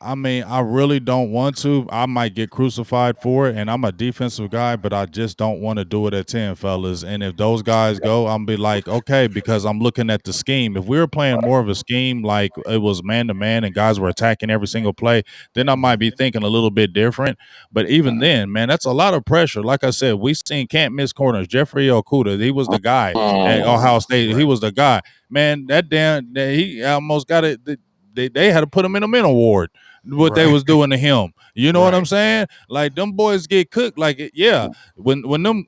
I mean, I really don't want to. I might get crucified for it, and I'm a defensive guy, but I just don't want to do it at 10, fellas. And if those guys go, I'm be like, okay, because I'm looking at the scheme. If we were playing more of a scheme, like it was man-to-man and guys were attacking every single play, then I might be thinking a little bit different. But even then, man, that's a lot of pressure. Like I said, we seen can't-miss corners. Jeffrey Okudah, he was the guy at Ohio State. Right. He was the guy. Man, he almost got it. They had to put him in a mental ward. What they was doing to him, you know what I'm saying? Like them boys get cooked. Like when them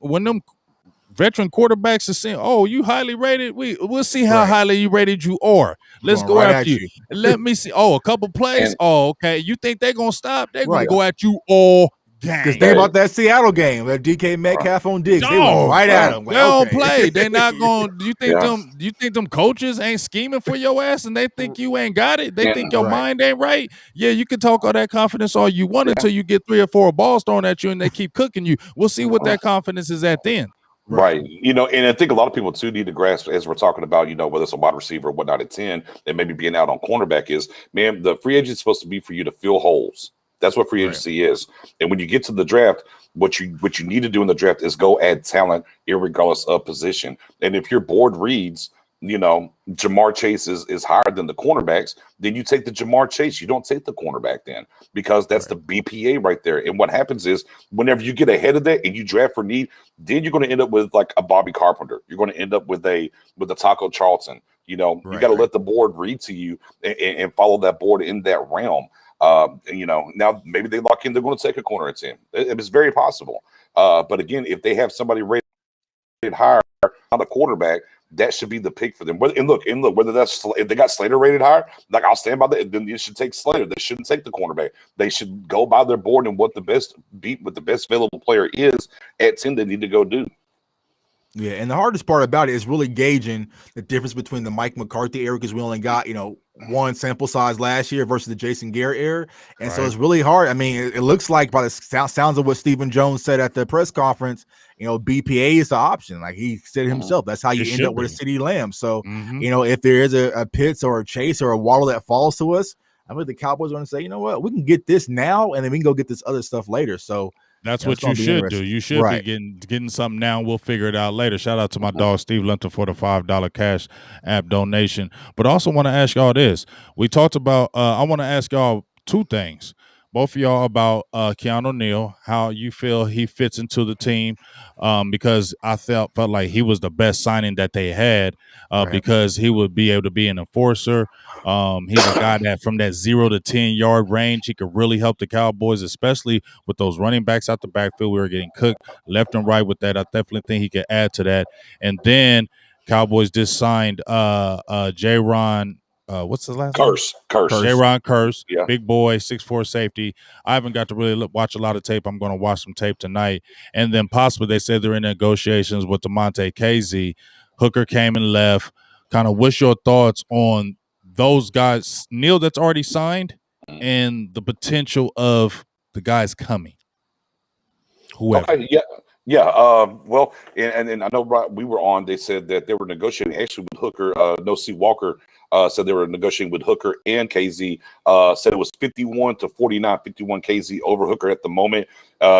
veteran quarterbacks are saying, "Oh, you highly rated," we'll see how highly you rated you are. Let's go after you. Let me see. Oh, a couple plays. Okay. You think they're gonna stop? They're gonna go at you all. Because think about that Seattle game, that DK Metcalf on Diggs, they went right at him. They don't play. They not going. Do you think them coaches ain't scheming for your ass and they think you ain't got it? They think your mind ain't right. Yeah, you can talk all that confidence all you want until you get 3 or 4 balls thrown at you and they keep cooking you. We'll see what that confidence is at then. Right. And I think a lot of people too need to grasp as we're talking about, whether it's a wide receiver or whatnot at 10 and maybe being out on cornerback is, man, the free agent is supposed to be for you to fill holes. That's what free agency is. And when you get to the draft, what you need to do in the draft is go add talent irregardless of position. And if your board reads, Jamar Chase is higher than the cornerbacks, then you take the Jamar Chase. You don't take the cornerback then because that's the BPA right there. And what happens is whenever you get ahead of that and you draft for need, then you're going to end up with like a Bobby Carpenter. You're going to end up with a Taco Charlton. You got to let the board read to you and follow that board in that realm. Now maybe they lock in, they're going to take a corner at 10. It's very possible. But again, if they have somebody rated higher on the quarterback, that should be the pick for them. And look, whether that's if they got Slater rated higher, like I'll stand by that. Then you should take Slater. They shouldn't take the cornerback. They should go by their board and what the best available player is at 10. They need to go do. Yeah, and the hardest part about it is really gauging the difference between the Mike McCarthy era because we only got, one sample size last year versus the Jason Garrett era. And so it's really hard. I mean, it looks like by the sounds of what Stephen Jones said at the press conference, BPA is the option. Like he said himself, that's how you end up with a CeeDee Lamb. So, if there is a Pitts or a Chase or a Waddle that falls to us, I think the Cowboys are going to say, you know what, we can get this now, and then we can go get this other stuff later. So that's what you should do. You should be getting something now. We'll figure it out later. Shout out to my dog Steve Linton for the $5 cash app donation. But I also want to ask y'all this. We talked about. I want to ask y'all two things. Both of y'all about Keanu Neal, how you feel he fits into the team, because I felt like he was the best signing that they had, because he would be able to be an enforcer. He's a guy that from that 0 to 10 yard range, he could really help the Cowboys, especially with those running backs out the backfield. We were getting cooked left and right with that. I definitely think he could add to that. And then Cowboys just signed J-Ron. What's his last name? Curse. J-Ron Curse, yeah. Big boy, 6'4" safety. I haven't got to really watch a lot of tape. I'm going to watch some tape tonight. And then possibly they said they're in negotiations with DeMonte KZ. Hooker came and left. Kind of what's your thoughts on those guys, Neal that's already signed, and the potential of the guys coming? Whoever. Okay, yeah. Well, and I know we were on. They said that they were negotiating actually with Hooker. No, C. Walker said they were negotiating with Hooker and KZ. Said it was 51 to 49, 51 KZ over Hooker at the moment.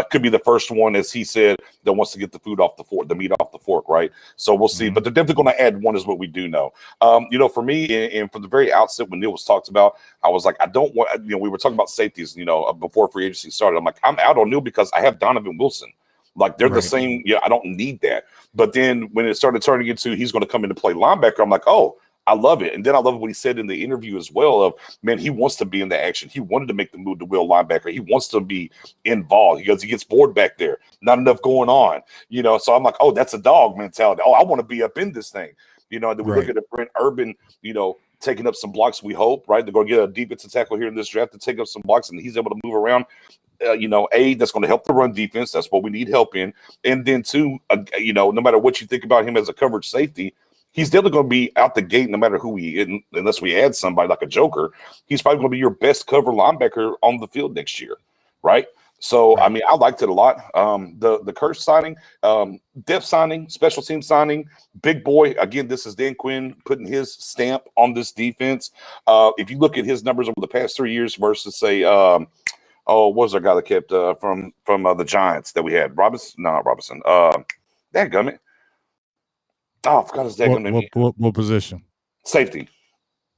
Could be the first one, as he said, that wants to get the food off the fork, the meat off the fork, right? So we'll see. But they're definitely going to add one, is what we do know. For me, and from the very outset when Neal was talked about, I was like, I don't want. We were talking about safeties. Before free agency started, I'm like, I'm out on Neal because I have Donovan Wilson. Like they're the same. Yeah, I don't need that. But then when it started turning into he's going to come in to play linebacker, I'm like, oh, I love it. And then I love what he said in the interview as well of, man, he wants to be in the action. He wanted to make the move to will linebacker. He wants to be involved because he gets bored back there. Not enough going on. So I'm like, oh, that's a dog mentality. Oh, I want to be up in this thing. Then we look at Brent Urban, taking up some blocks, we hope, right? They're going to get a defensive tackle here in this draft to take up some blocks, and he's able to move around. That's going to help the run defense. That's what we need help in. And then two, no matter what you think about him as a coverage safety, he's definitely going to be out the gate no matter who he is, unless we add somebody like a joker. He's probably going to be your best cover linebacker on the field next year, right? So, I mean, I liked it a lot. The Curse signing, depth signing, special team signing, big boy. Again, this is Dan Quinn putting his stamp on this defense. If you look at his numbers over the past 3 years versus, say, what was our guy that kept from the Giants that we had? Robinson? No, not Robinson. Dadgummit. Oh, I forgot his name. What position? Safety.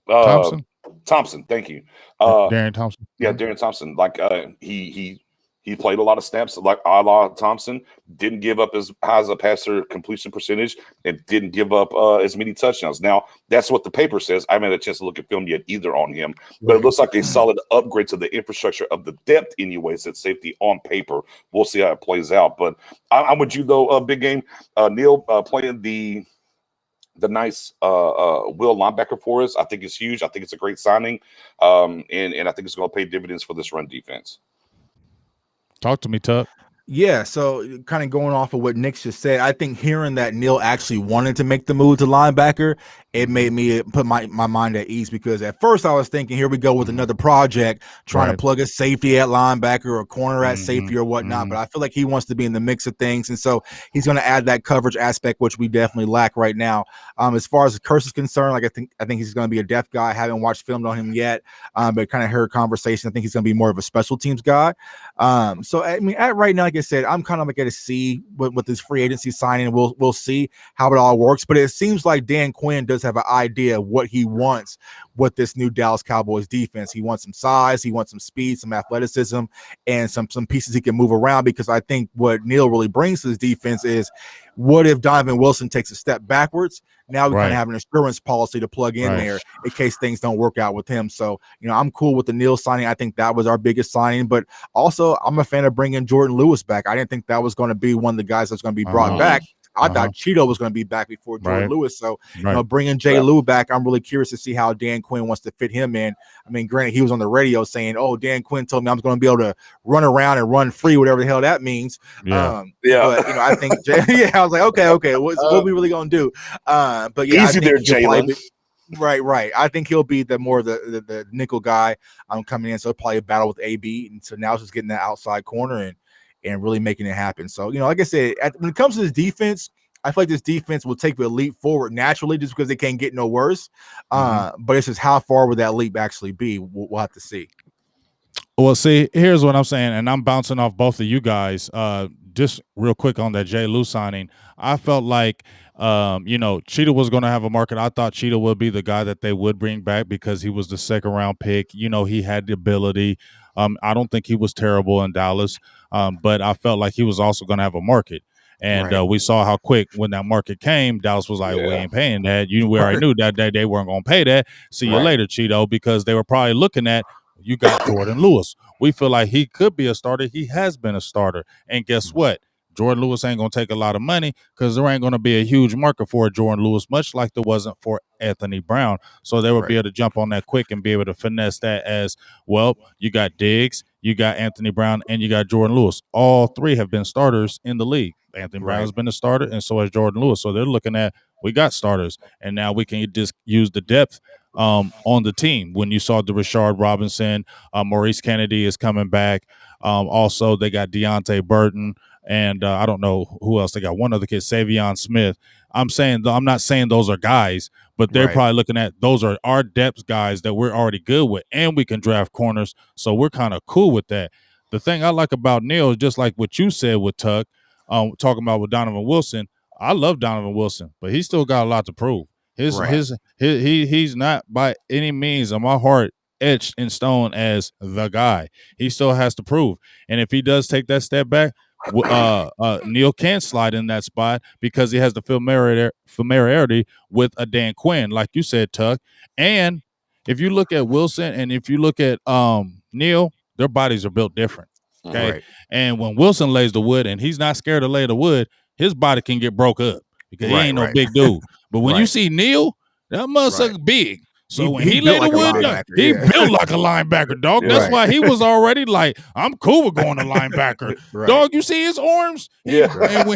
Thompson. Thank you. Darren Thompson. Yeah, Darren Thompson. Like he played a lot of snaps, like a la Thompson. Didn't give up as high as a passer completion percentage, and didn't give up as many touchdowns. Now that's what the paper says. I haven't had a chance to look at film yet either on him, but it looks like a solid upgrade to the infrastructure of the depth, anyways. At safety on paper, we'll see how it plays out. But I'm with you though. Big game. Neal playing the nice will linebacker for us. I think it's huge. I think it's a great signing, and I think it's going to pay dividends for this run defense. Talk to me, Tuck. Yeah, so kind of going off of what Nick just said, I think hearing that Neal actually wanted to make the move to linebacker, it made me put my mind at ease, because at first I was thinking, here we go with another project trying to plug a safety at linebacker or a corner at safety or whatnot. But I feel like he wants to be in the mix of things, and so he's going to add that coverage aspect, which we definitely lack right now. As far as the Curse is concerned, like I think he's going to be a depth guy. I haven't watched film on him yet, but kind of heard conversation. I think he's going to be more of a special teams guy. So I mean, right now, like I said, I'm kind of like at a C with this free agency signing. We'll see how it all works, but it seems like Dan Quinn does have an idea of what he wants with this new Dallas Cowboys defense. He wants some size, he wants some speed, some athleticism, and some pieces he can move around, because I think what Neal really brings to this defense is, what if Donovan Wilson takes a step backwards? Now we kind of have an insurance policy to plug in there in case things don't work out with him. So, I'm cool with the Neal signing. I think that was our biggest signing, but also I'm a fan of bringing Jordan Lewis back. I didn't think that was going to be one of the guys that's going to be brought back. I thought Cheeto was going to be back before Jordan Lewis. So, bringing Jay Lou back, I'm really curious to see how Dan Quinn wants to fit him in. I mean, granted, he was on the radio saying, "Oh, Dan Quinn told me I'm going to be able to run around and run free, whatever the hell that means." But I think, I was like, okay, what are we really going to do? But yeah, easy there, Jaylen. Right. I think he'll be the more the nickel guy coming in. So probably a battle with AB, and so now it's just getting that outside corner and really making it happen. So, like I said, when it comes to this defense, I feel like this defense will take a leap forward naturally just because they can't get no worse. But it's just how far would that leap actually be? We'll have to see. Well, see, here's what I'm saying, and I'm bouncing off both of you guys. Just real quick on that Jay Lou signing, I felt like, Cheetah was going to have a market. I thought Cheetah would be the guy that they would bring back because he was the second round pick. He had the ability. I don't think he was terrible in Dallas, but I felt like he was also going to have a market. And we saw how quick when that market came, Dallas was like, we ain't paying that. We already knew that they weren't going to pay that. See you later, Cheeto, because they were probably looking at, you got Jordan Lewis. We feel like he could be a starter. He has been a starter. And guess what? Jordan Lewis ain't going to take a lot of money because there ain't going to be a huge market for Jordan Lewis, much like there wasn't for Anthony Brown. So they would be able to jump on that quick and be able to finesse that as, well, you got Diggs, you got Anthony Brown, and you got Jordan Lewis. All three have been starters in the league. Anthony Brown has been a starter, and so has Jordan Lewis. So they're looking at, we got starters, and now we can just use the depth on the team. When you saw the Rashard Robinson, Maurice Kennedy is coming back. Also, they got Deontay Burton, and I don't know who else. They got one other kid, Savion Smith. I'm not saying those are guys, but they're probably looking at those are our depth guys that we're already good with, and we can draft corners, so we're kind of cool with that. The thing I like about Neil is just like what you said with Tuck, talking about with Donovan Wilson. I love Donovan Wilson, but he still got a lot to prove. He's not by any means on my heart etched in stone as the guy. He still has to prove. And if he does take that step back, Neil can slide in that spot because he has the familiarity with a Dan Quinn, like you said, Tuck. And if you look at Wilson and if you look at Neil, their bodies are built different. Okay. And when Wilson lays the wood and he's not scared to lay the wood, his body can get broke up because he ain't no big dude. But when you see Neil, that motherfucker's big. So when he laid the wood, he built like a linebacker, dog. That's why he was already like, I'm cool with going to linebacker. Dog, you see his arms? And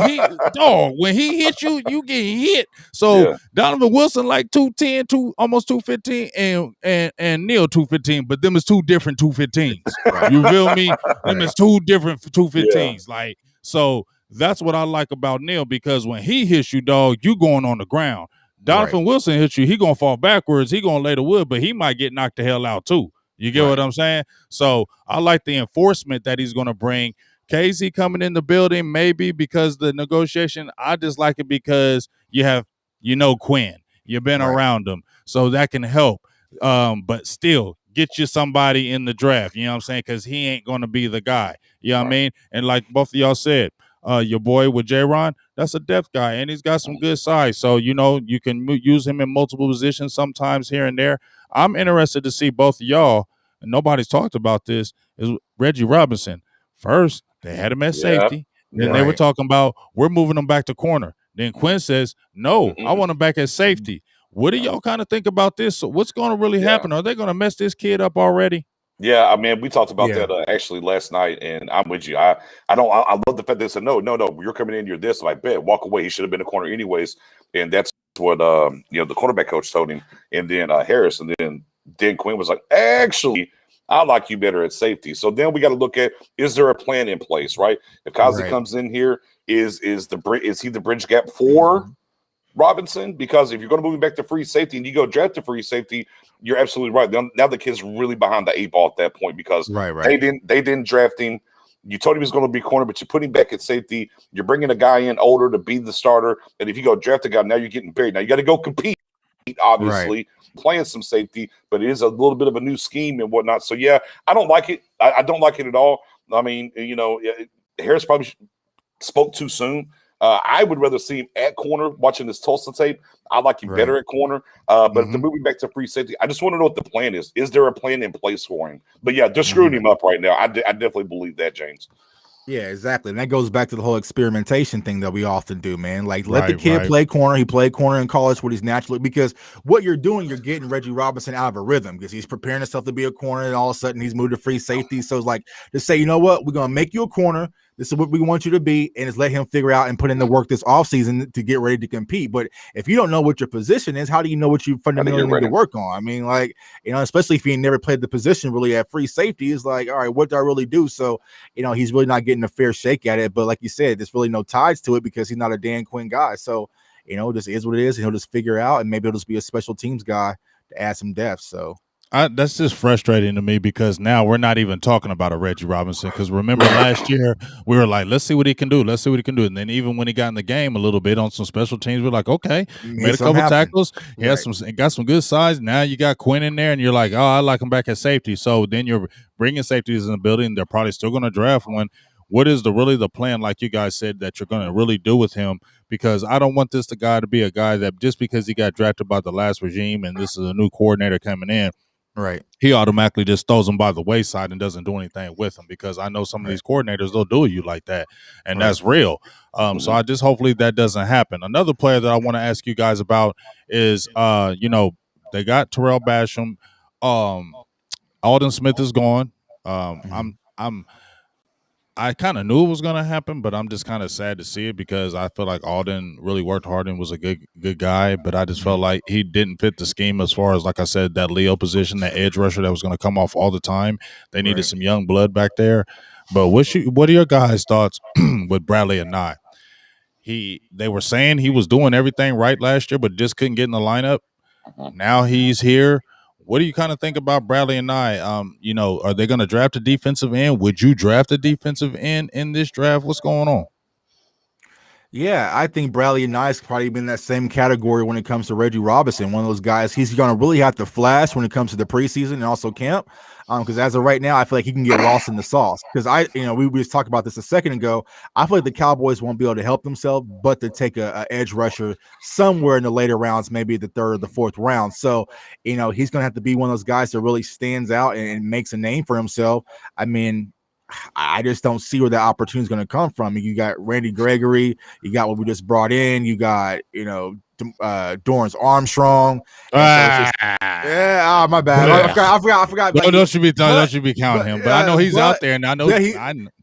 when he hit you, you get hit. So Donovan Wilson like 210, almost 215, and Neil 215, but them is two different 215s. You feel me? Them is two different 215s. Like, so that's what I like about Neil, because when he hits you, dog, you going on the ground. Donovan Wilson hits you, he gonna fall backwards, he gonna lay the wood, but he might get knocked the hell out too. You get what I'm saying? So I like the enforcement that he's gonna bring. Casey coming in the building, maybe because the negotiation. I just like it because you have, Quinn. You've been around him, so that can help. But still, get you somebody in the draft. You know what I'm saying? Because he ain't gonna be the guy. You know what I mean? And like both of y'all said, your boy with J-Ron, that's a depth guy, and he's got some good size. So, you can use him in multiple positions sometimes here and there. I'm interested to see both of y'all, and nobody's talked about this, is Reggie Robinson. First, they had him at safety. Then they were talking about, we're moving him back to corner. Then Quinn says, no, I want him back at safety. What do y'all kind of think about this? So what's going to really happen? Are they going to mess this kid up already? Yeah, I mean, we talked about that actually last night, and I'm with you. I love the fact that they said, no, you're coming in, you're this. And I bet, walk away. He should have been a corner anyways. And that's what, the cornerback coach told him. And then Harris, and then Dan Quinn was like, actually, I like you better at safety. So then we got to look at, is there a plan in place, right? If Kazi comes in here, is he the bridge gap for Robinson? Because if you're going to move him back to free safety and you go draft a free safety, you're absolutely right. Now the kid's really behind the 8 ball at that point, because they didn't draft him. You told him he was going to be corner, but you put him back at safety. You're bringing a guy in older to be the starter, and if you go draft a guy, now you're getting buried. Now you got to go compete, obviously, playing some safety, but it is a little bit of a new scheme and whatnot. So yeah, I don't like it. I don't like it at all. I mean, Harris probably spoke too soon. I would rather see him at corner watching this Tulsa tape. I like him better at corner. But if they're moving back to free safety, I just want to know what the plan is. Is there a plan in place for him? But yeah, they're screwing him up right now. I definitely believe that, James. Yeah, exactly. And that goes back to the whole experimentation thing that we often do, man. Like, let the kid play corner. He played corner in college what he's naturally, because what you're doing, you're getting Reggie Robinson out of a rhythm because he's preparing himself to be a corner, and all of a sudden he's moved to free safety. So it's like, to say, you know what, we're going to make you a corner. This is what we want you to be, and just let him figure out and put in the work this offseason to get ready to compete. But if you don't know what your position is, how do you know what you fundamentally need to work on? I mean, like, especially if you never played the position really at free safety, it's like, all right, what do I really do? So, he's really not getting a fair shake at it. But like you said, there's really no ties to it because he's not a Dan Quinn guy. So, this is what it is, and he'll just figure it out, and maybe he'll just be a special teams guy to add some depth. So. That's just frustrating to me because now we're not even talking about a Reggie Robinson. Because remember last year we were like, let's see what he can do. Let's see what he can do. And then even when he got in the game a little bit on some special teams, we're like, okay, made a couple tackles. He has got some good size. Now you got Quinn in there, and you're like, oh, I like him back at safety. So then you're bringing safeties in the building. They're probably still going to draft one. What is really the plan, like you guys said, that you're going to really do with him? Because I don't want this guy to be a guy that just because he got drafted by the last regime and this is a new coordinator coming in, right, he automatically just throws them by the wayside and doesn't do anything with them, because I know some of these coordinators, they'll do you like that, and that's real. So I just hopefully that doesn't happen. Another player that I want to ask you guys about is, they got Terrell Basham. Alden Smith is gone. I kind of knew it was going to happen, but I'm just kind of sad to see it because I feel like Alden really worked hard and was a good guy, but I just felt like he didn't fit the scheme as far as, like I said, that Leo position, that edge rusher that was going to come off all the time. They needed some young blood back there. But what are your guys' thoughts with Bradley and Nye? They were saying he was doing everything right last year, but just couldn't get in the lineup. Now he's here. What do you kind of think about Bradley and Nye? Are they going to draft a defensive end? Would you draft a defensive end in this draft? What's going on? Yeah, I think Bradley and Nye's probably been in that same category when it comes to Reggie Robinson. One of those guys, he's going to really have to flash when it comes to the preseason and also camp. Because as of right now, I feel like he can get lost in the sauce. Because we just talked about this a second ago. I feel like the Cowboys won't be able to help themselves, but to take a edge rusher somewhere in the later rounds, maybe the third or the fourth round. So, he's going to have to be one of those guys that really stands out and makes a name for himself. I mean, I just don't see where that opportunity is going to come from. You got Randy Gregory, you got what we just brought in, you got Dorrance Armstrong. My bad. I forgot. Don't you be counting him. But I know he's out there, and I know.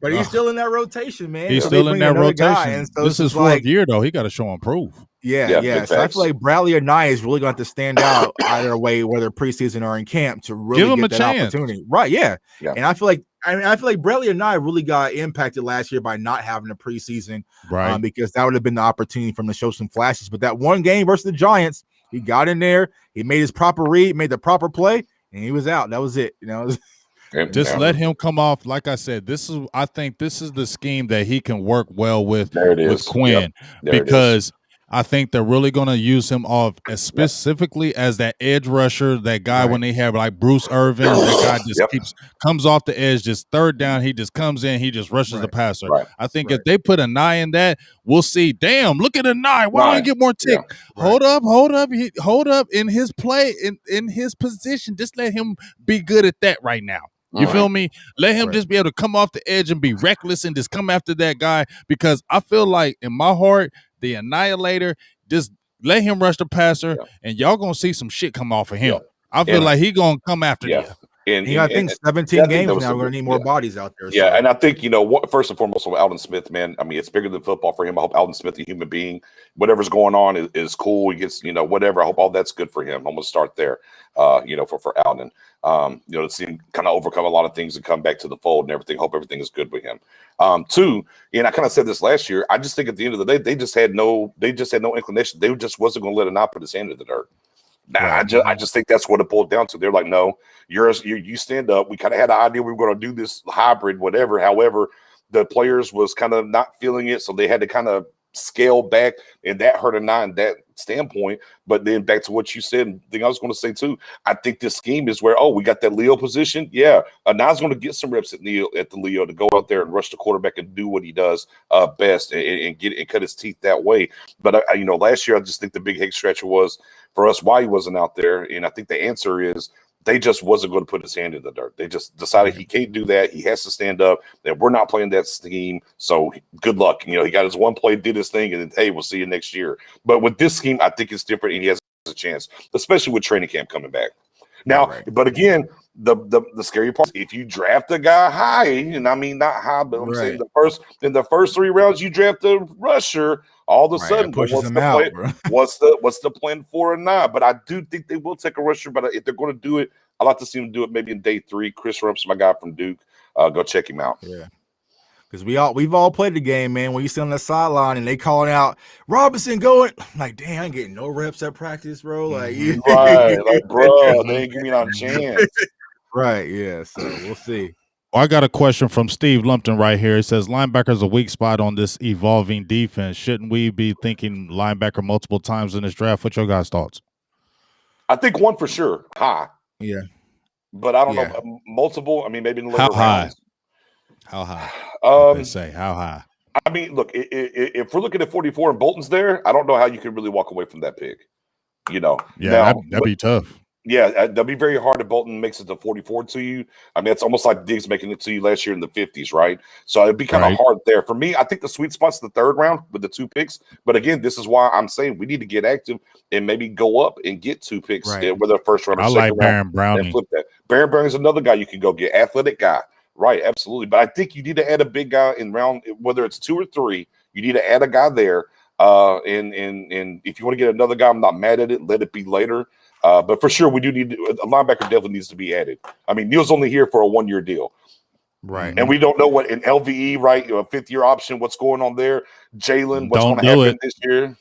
But he's still in that rotation, man. He's still in that rotation. So this is fourth year, though. He got to show and prove. Yeah. So I feel like Bradley or Nye is really going to have to stand out either way, whether preseason or in camp, to really give him get a that chance. Opportunity. Right? Yeah. And I feel like Bradley and Nye really got impacted last year by not having a preseason, right? Because that would have been the opportunity for him to show some flashes. But that one game versus the Giants, he got in there, he made his proper read, made the proper play, and he was out. That was it. Just let him come off. Like I said, I think this is the scheme that he can work well with Quinn, because I think they're really going to use him off as specifically as that edge rusher, that guy when they have like Bruce Irvin, that guy just comes off the edge, just third down, he just comes in, he just rushes the passer. I think if they put a Nye in that, we'll see. Damn, look at a Nye. Why don't he get more tick? Hold up. Hold up in his play, in his position. Just let him be good at that right now. You feel me? Let him just be able to come off the edge and be reckless and just come after that guy, because I feel like in my heart, the annihilator, just let him rush the passer, and y'all gonna see some shit come off of him. I feel like he gonna come after you. And I think 17 games now, we're gonna need more bodies out there. Yeah, and I think first and foremost with Alden Smith, man. I mean, it's bigger than football for him. I hope Alden Smith, a human being, whatever's going on is cool. He gets whatever. I hope all that's good for him. I'm gonna start there. For Alden, to see him kind of overcome a lot of things and come back to the fold and everything. Hope everything is good with him. Two, and I kind of said this last year. I just think at the end of the day, they just had no inclination. They just wasn't going to let it not put his hand in the dirt. I just think that's what it boiled down to. They're like, no, you stand up. We kind of had an idea we were going to do this hybrid, whatever. However, the players was kind of not feeling it, so they had to kind of scale back, and that hurt a Nye in that standpoint. But then back to what you said, and the thing I was going to say too, I think this scheme is where we got that Leo position. Yeah, Nye's going to get some reps at the Leo to go out there and rush the quarterback and do what he does best and get and cut his teeth that way. But last year I just think the big head scratcher was for us why he wasn't out there, and I think the answer is they just wasn't going to put his hand in the dirt. They just decided he can't do that. He has to stand up, that we're not playing that scheme. So good luck. He got his one play, did his thing, and then, hey, we'll see you next year. But with this scheme, I think it's different, and he has a chance, especially with training camp coming back. Now, but again, the scary part is if you draft a guy high, and I mean not high, but I'm saying in the first 3 rounds you draft a rusher, all of a sudden pushes him out, bro. what's the plan 4 or 9? But I do think they will take a rusher. But if they're going to do it, I'd like to see them do it maybe in day 3. Chris Rump's my guy from Duke. Go check him out. Yeah. Because we've all played the game, man. When you sit on the sideline and they calling out Robinson going, I'm like, damn, I ain't getting no reps at practice, bro. Like, right, like, bro, they ain't giving me no chance. Right, yeah. So we'll see. I got a question from Steve Lumpton right here. It says linebacker's a weak spot on this evolving defense. Shouldn't we be thinking linebacker multiple times in this draft? What's your guys' thoughts? I think one for sure, high. Yeah, but I don't know multiple. I mean, maybe in the later rounds. How high? Say how high? I mean, look, if we're looking at 44 and Bolton's there, I don't know how you can really walk away from that pick. You know, yeah, that'd be tough. Yeah, that'd be very hard if Bolton makes it to 44 to you. I mean, it's almost like Diggs making it to you last year in the 50s, right? So it'd be kind of hard there. For me, I think the sweet spot's the 3rd round with the 2 picks. But again, this is why I'm saying we need to get active and maybe go up and get 2 picks, whether first round or second round. I like Baron Browning. And flip that. Baron Browning's another guy you can go get, athletic guy. Right, absolutely. But I think you need to add a big guy in round, whether it's 2 or 3, you need to add a guy there. And if you want to get another guy, I'm not mad at it. Let it be later. But for sure, we do need a linebacker definitely needs to be added. I mean, Neal's only here for a 1-year deal. Right. And we don't know what an LVE, right? A 5th-year option, what's going on there. Jaylen, what's going to happen this year.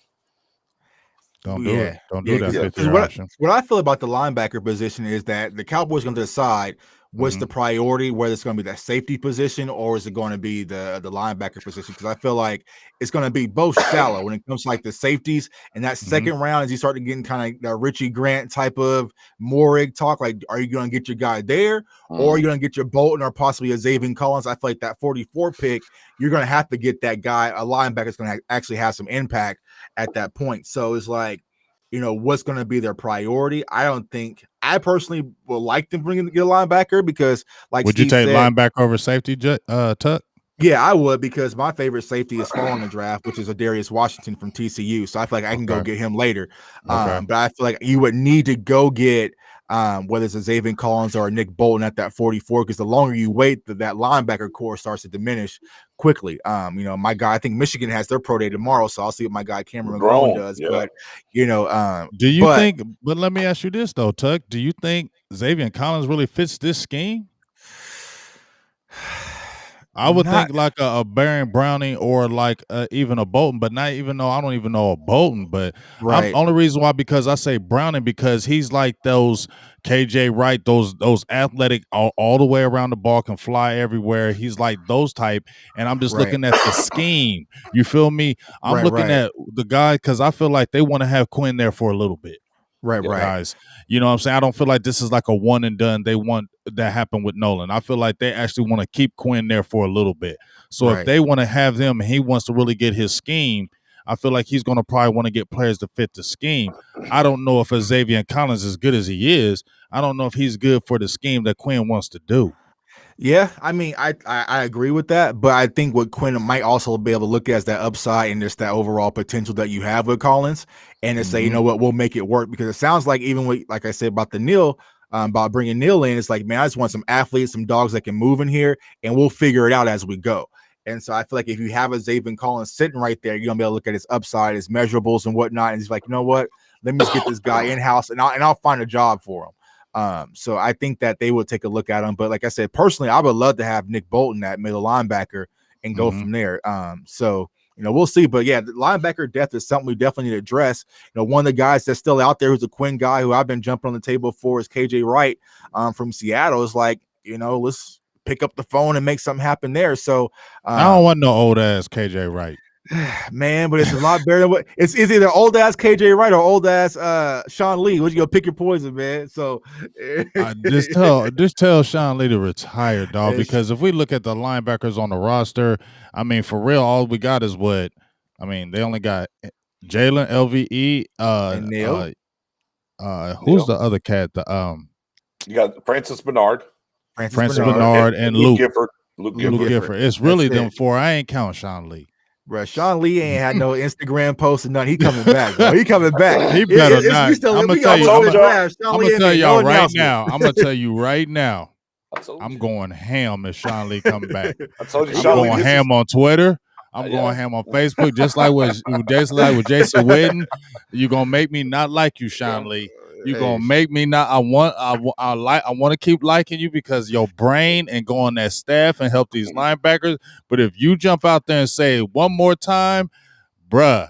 Don't do it. Don't do that 5th-year option. What I feel about the linebacker position is that the Cowboys are going to decide what's the priority, whether it's going to be that safety position or is it going to be the linebacker position? Because I feel like it's going to be both shallow when it comes to like the safeties. And that second round, as you start to getting kind of that Richie Grant type of Morig talk, like, are you going to get your guy there or are you going to get your Bolton or possibly a Xavier Collins? I feel like that 44 pick, you're going to have to get that guy, a linebacker that's going to actually have some impact at that point. So it's like, you know, what's going to be their priority? I personally would like to get a linebacker because, like, would Steve you take said, linebacker over safety, Tuck? Yeah, I would, because my favorite safety is falling in the draft, which is Darius Washington from TCU. So I feel like I can go get him later. But I feel like you would need to go get whether it's a Xavier Collins or a Nick Bolton at that 44, because the longer you wait, that linebacker core starts to diminish quickly. You know, my guy, I think Michigan has their pro day tomorrow, so I'll see what my guy Cameron McGrone does. Yeah. But you know, do you think? But let me ask you this though, Tuck. Do you think Xavier Collins really fits this scheme? I would think like a Baron Browning or like even a Bolton, but not even though I don't even know a Bolton. But only reason why, because I say Browning, because he's like those KJ Wright, those athletic all the way around the ball, can fly everywhere. He's like those type, and I'm just looking at the scheme. You feel me? I'm looking at the guy because I feel like they want to have Quinn there for a little bit. Guys. You know what I'm saying? I don't feel like this is like a one and done. They want that happen with Nolan. I feel like they actually want to keep Quinn there for a little bit. So if they want to have them and he wants to really get his scheme, I feel like he's going to probably want to get players to fit the scheme. I don't know if Xavier Collins, as good as he is, I don't know if he's good for the scheme that Quinn wants to do. Yeah, I mean, I agree with that, but I think what Quinn might also be able to look at is that upside and just that overall potential that you have with Collins, and to say, you know what, we'll make it work. Because it sounds like, even with, like I said about the Neal, about bringing Neal in, it's like, man, I just want some athletes, some dogs that can move in here, and we'll figure it out as we go. And so I feel like if you have a Xavier Collins sitting right there, you're gonna be able to look at his upside, his measurables, and whatnot, and he's like, you know what, let me just get this guy in house, and I'll find a job for him. So I think that they will take a look at him. But like I said, personally, I would love to have Nick Bolton at middle linebacker and go from there. So, you know, we'll see. But yeah, the linebacker depth is something we definitely need to address. You know, one of the guys that's still out there who's a Quinn guy who I've been jumping on the table for is KJ Wright from Seattle. Is like, you know, let's pick up the phone and make something happen there. So I don't want no old ass KJ Wright. Man, but it's a lot better than what it's either old ass KJ Wright or old ass Sean Lee. What you gonna pick your poison, man? So just tell Sean Lee to retire, dog. Because if we look at the linebackers on the roster, I mean, for real, all we got is what I mean. They only got Jaylen, LVE, and Neal. Who's the other cat? You got Francis Bernard, and Luke Gifford. Luke Gifford. It's really them four. I ain't counting Sean Lee. Bro, Sean Lee ain't had no Instagram posts and nothing. He coming back, bro. He coming back. He better not. I'm gonna tell y'all right now. I'm gonna tell you right now. I'm going ham if Sean Lee come back. I told you, I'm Sean Lee, going ham on Twitter. I'm going ham on Facebook, just like with Jason Witten. You're gonna make me not like you, Sean Lee. You're gonna make me not. I want to keep liking you because your brain and go on that staff and help these linebackers. But if you jump out there and say it one more time, bruh,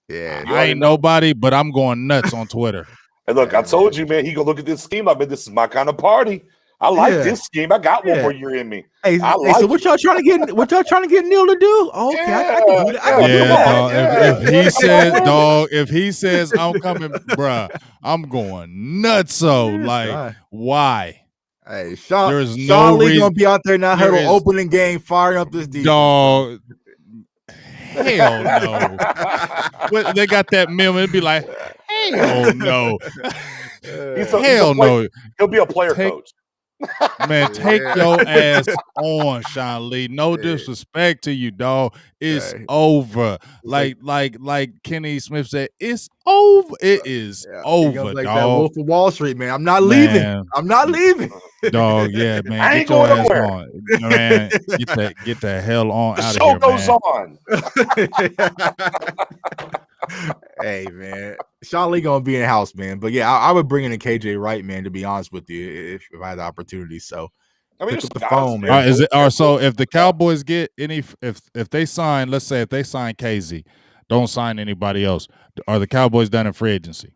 I ain't nobody, but I'm going nuts on Twitter. And look, I told you, man, he gonna look at this scheme. I mean, this is my kind of party. I like this scheme. I got one more year in me. Hey, so what y'all trying to get? What y'all trying to get Neil to do? Oh, okay, I can do that. If he says, dog, if he says I'm coming, bruh, I'm going nuts. So, like, why? Hey, Sean Lee gonna be out there now. Her opening game, firing up this defense. Dog, hell no. But they got that meme. It'd be like, hell no. Hell no. He'll be a player coach. Man, take your ass on, Sean Lee. No disrespect to you, dog. It's over. Like Kenny Smith said, it's over. It is over, like dog. That Wolf of Wall Street, man. I'm not leaving. I'm not leaving. Dog, yeah, man. I ain't going nowhere. On. Man, get the hell on out of The here, show goes on. Hey, man. Sean Lee gonna be in the house, man. But yeah, I would bring in a KJ Wright, man, to be honest with you, if I had the opportunity. So I mean, pick up the phone, man. So if the Cowboys get any, if they sign, let's say if they sign KZ, don't sign anybody else, are the Cowboys done in free agency?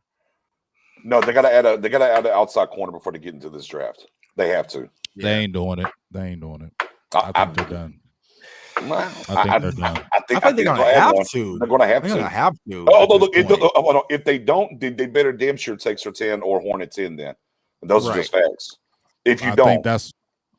No, they gotta add an outside corner before they get into this draft. They have to. They ain't doing it. I think they're done. I think they're gonna have to. They're gonna have to. Oh, look! If they don't, they better damn sure take Surtain or Horn at 10. Then those are just facts. If you don't, think that's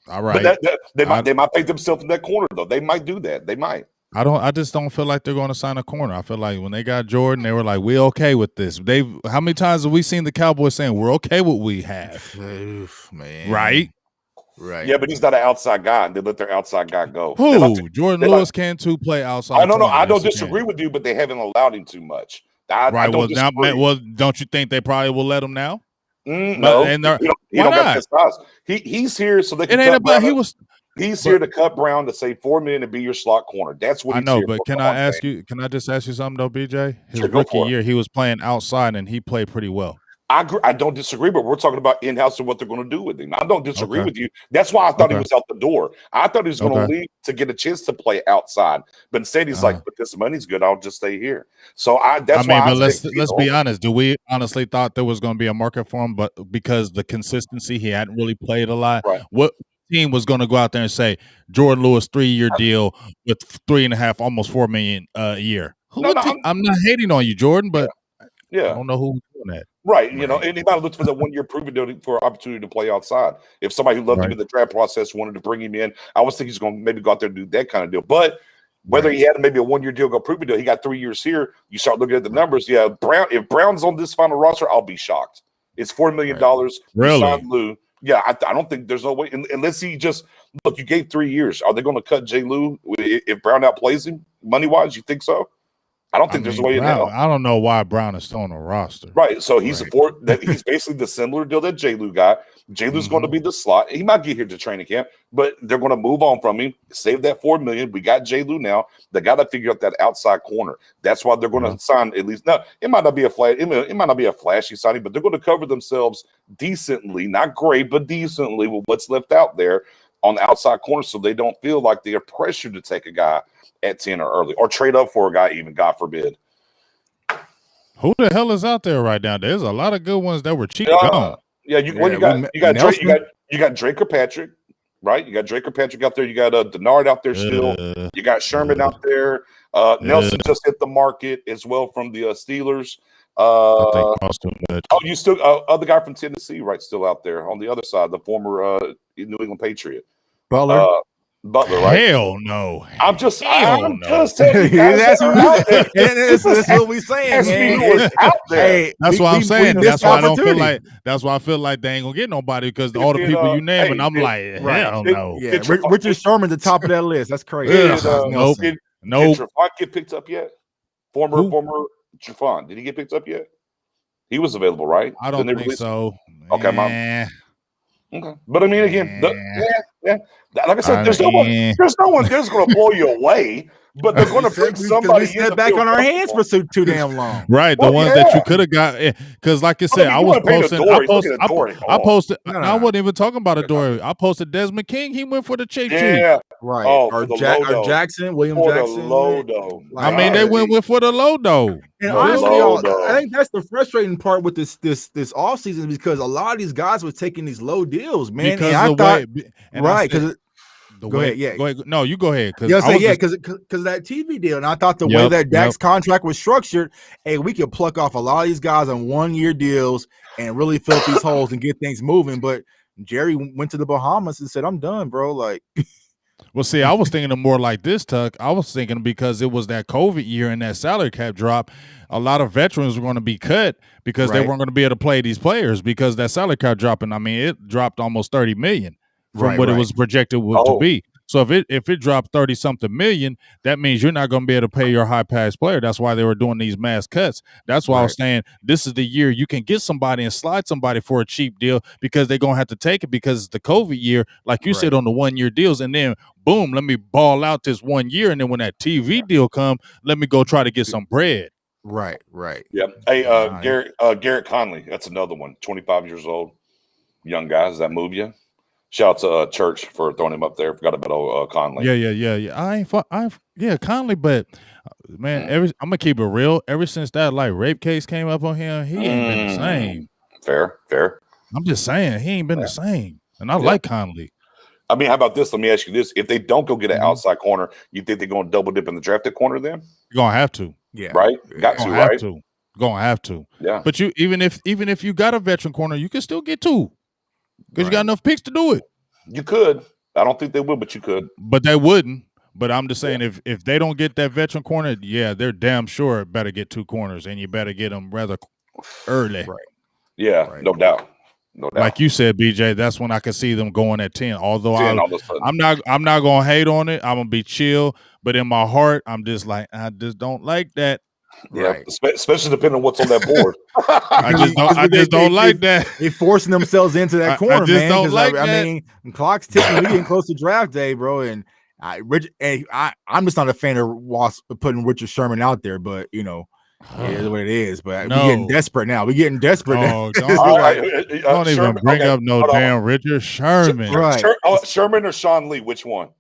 all right. But they might take themselves in that corner though. They might do that. They might. I just don't feel like they're going to sign a corner. I feel like when they got Jordan, they were like, "We're okay with this." How many times have we seen the Cowboys saying we're okay with what we have? Man, right. Yeah, but he's not an outside guy. They let their outside guy go. Jordan Lewis can too play outside. No, I don't disagree with you, but they haven't allowed him too much. Don't you think they probably will let him now? No, he don't got that size. He's here so they can. It ain't about He's here to cut Brown to save $4 million to be your slot corner. That's what I know. But can I ask you? Can I just ask you something though, BJ? His rookie year, he was playing outside and he played pretty well. I agree. I don't disagree, but we're talking about in-house and what they're going to do with him. I don't disagree with you. That's why I thought he was out the door. I thought he was going to leave to get a chance to play outside, but instead he's like, "But this money's good. I'll just stay here." So let's be honest. Do we honestly thought there was going to be a market for him? But because the consistency, he hadn't really played a lot. Right. What team was going to go out there and say Jordan Lewis 3-year deal with 3.5, almost $4 million a year? I'm not hating on you, Jordan, but I don't know who's doing that. Right, you know, anybody looks for the 1-year proven deal for an opportunity to play outside. If somebody who loved him in the draft process wanted to bring him in, I was thinking he's going to maybe go out there and do that kind of deal. But whether he had maybe a 1-year deal, go proven deal, he got 3 years here. You start looking at the numbers. Yeah, if Brown's on this final roster, I'll be shocked. It's $4 million. Really? Lou. Yeah, I don't think there's no way unless he just look. You gave 3 years. Are they going to cut Jay Lou if Brown outplays him money wise? You think so? I don't think there's a way in hell. I don't know why Brown is still on the roster. Right. So he's he's basically the similar deal that J. Lou got. J. Lou's going to be the slot. He might get here to training camp, but they're going to move on from him. Save that $4 million. We got J. Lou now. They got to figure out that outside corner. That's why they're going to sign at least. No, it might not be a flashy signing, but they're going to cover themselves decently, not great, but decently with what's left out there on the outside corner, so they don't feel like they're pressured to take a guy at 10 or early, or trade up for a guy, even, God forbid. Who the hell is out there right now? There's a lot of good ones that were cheap. You got Drake or Patrick, right? You got Drake or Patrick out there. You got Denard out there still. You got Sherman out there. Nelson just hit the market as well from the Steelers. You still other guy from Tennessee, right? Still out there on the other side, the former New England Patriot. Butler, right? Hell no. I'm just saying. That's what we saying, man. Out there. Hey, that's what I'm saying. That's why I don't feel like. That's why I feel like they ain't gonna get nobody because all the people you name, and I'm like, hell no. Yeah, Richard Sherman, the top of that list. That's crazy. Nope. Nope. Did Trufant get picked up yet? Former Trufant. Did he get picked up yet? He was available, right? I don't think so. Okay, okay. But I mean, again, like I said, there's no one that's going to blow you away. But they're going to bring somebody we sat back on our hands for too damn long. Right, the ones that you could have got, because like I said, I was posting. I posted. I wasn't even talking about Adore. I posted Desmond King. He went for the cheap. Right. Or Jackson, William Jackson. The low though. I mean, they went for the low though. And honestly, I think that's the frustrating part with this off season, because a lot of these guys were taking these low deals, man. Because Go ahead. No, you go ahead. Because that TV deal, and I thought the way that Dak's contract was structured, hey, we could pluck off a lot of these guys on 1 year deals and really fill these holes and get things moving. But Jerry went to the Bahamas and said, "I'm done, bro." Like, well, see, I was thinking of more like this, Tuck. I was thinking because it was that COVID year and that salary cap drop, a lot of veterans were going to be cut because they weren't going to be able to play these players because that salary cap dropping. I mean, it dropped almost $30 million. From what it was projected to be. So if it dropped 30-something million, that means you're not going to be able to pay your high-pass player. That's why they were doing these mass cuts. That's why I was saying this is the year you can get somebody and slide somebody for a cheap deal because they're going to have to take it because it's the COVID year, like you said, on the 1 year deals. And then, boom, let me ball out this 1 year. And then when that TV deal come, let me go try to get some bread. Right. Yep. Hey, Garrett Conley, that's another one, 25 years old, young guy. Does that move you? Shout out to Church for throwing him up there. Forgot about Conley. Yeah. Conley, but man, I'm gonna keep it real. Ever since that rape case came up on him, he ain't been the same. Fair. I'm just saying he ain't been the same, and I like Conley. I mean, how about this? Let me ask you this: if they don't go get an outside corner, you think they're going to double dip in the drafted corner? Then you're gonna have to. Yeah. Right. Got to. Right. Gonna have to. Yeah. But you even if you got a veteran corner, you can still get two. Because you got enough picks to do it. You could. I don't think they would, but you could. But they wouldn't. But I'm just saying, if they don't get that veteran corner, they're damn sure better get two corners, and you better get them rather early. Right. Yeah, no doubt. Like you said, BJ, that's when I can see them going at 10. Although I'm not gonna hate on it. I'm gonna be chill. But in my heart, I'm just like, I just don't like that. Yeah, especially depending on what's on that board. I just don't like that. They forcing themselves into that corner, man. I just don't like that. I mean, clock's ticking. We getting close to draft day, bro. And I'm just not a fan of putting Richard Sherman out there, but it is what it is. But we're getting desperate now. Don't even bring up damn Richard Sherman. Right. Sherman or Sean Lee? Which one?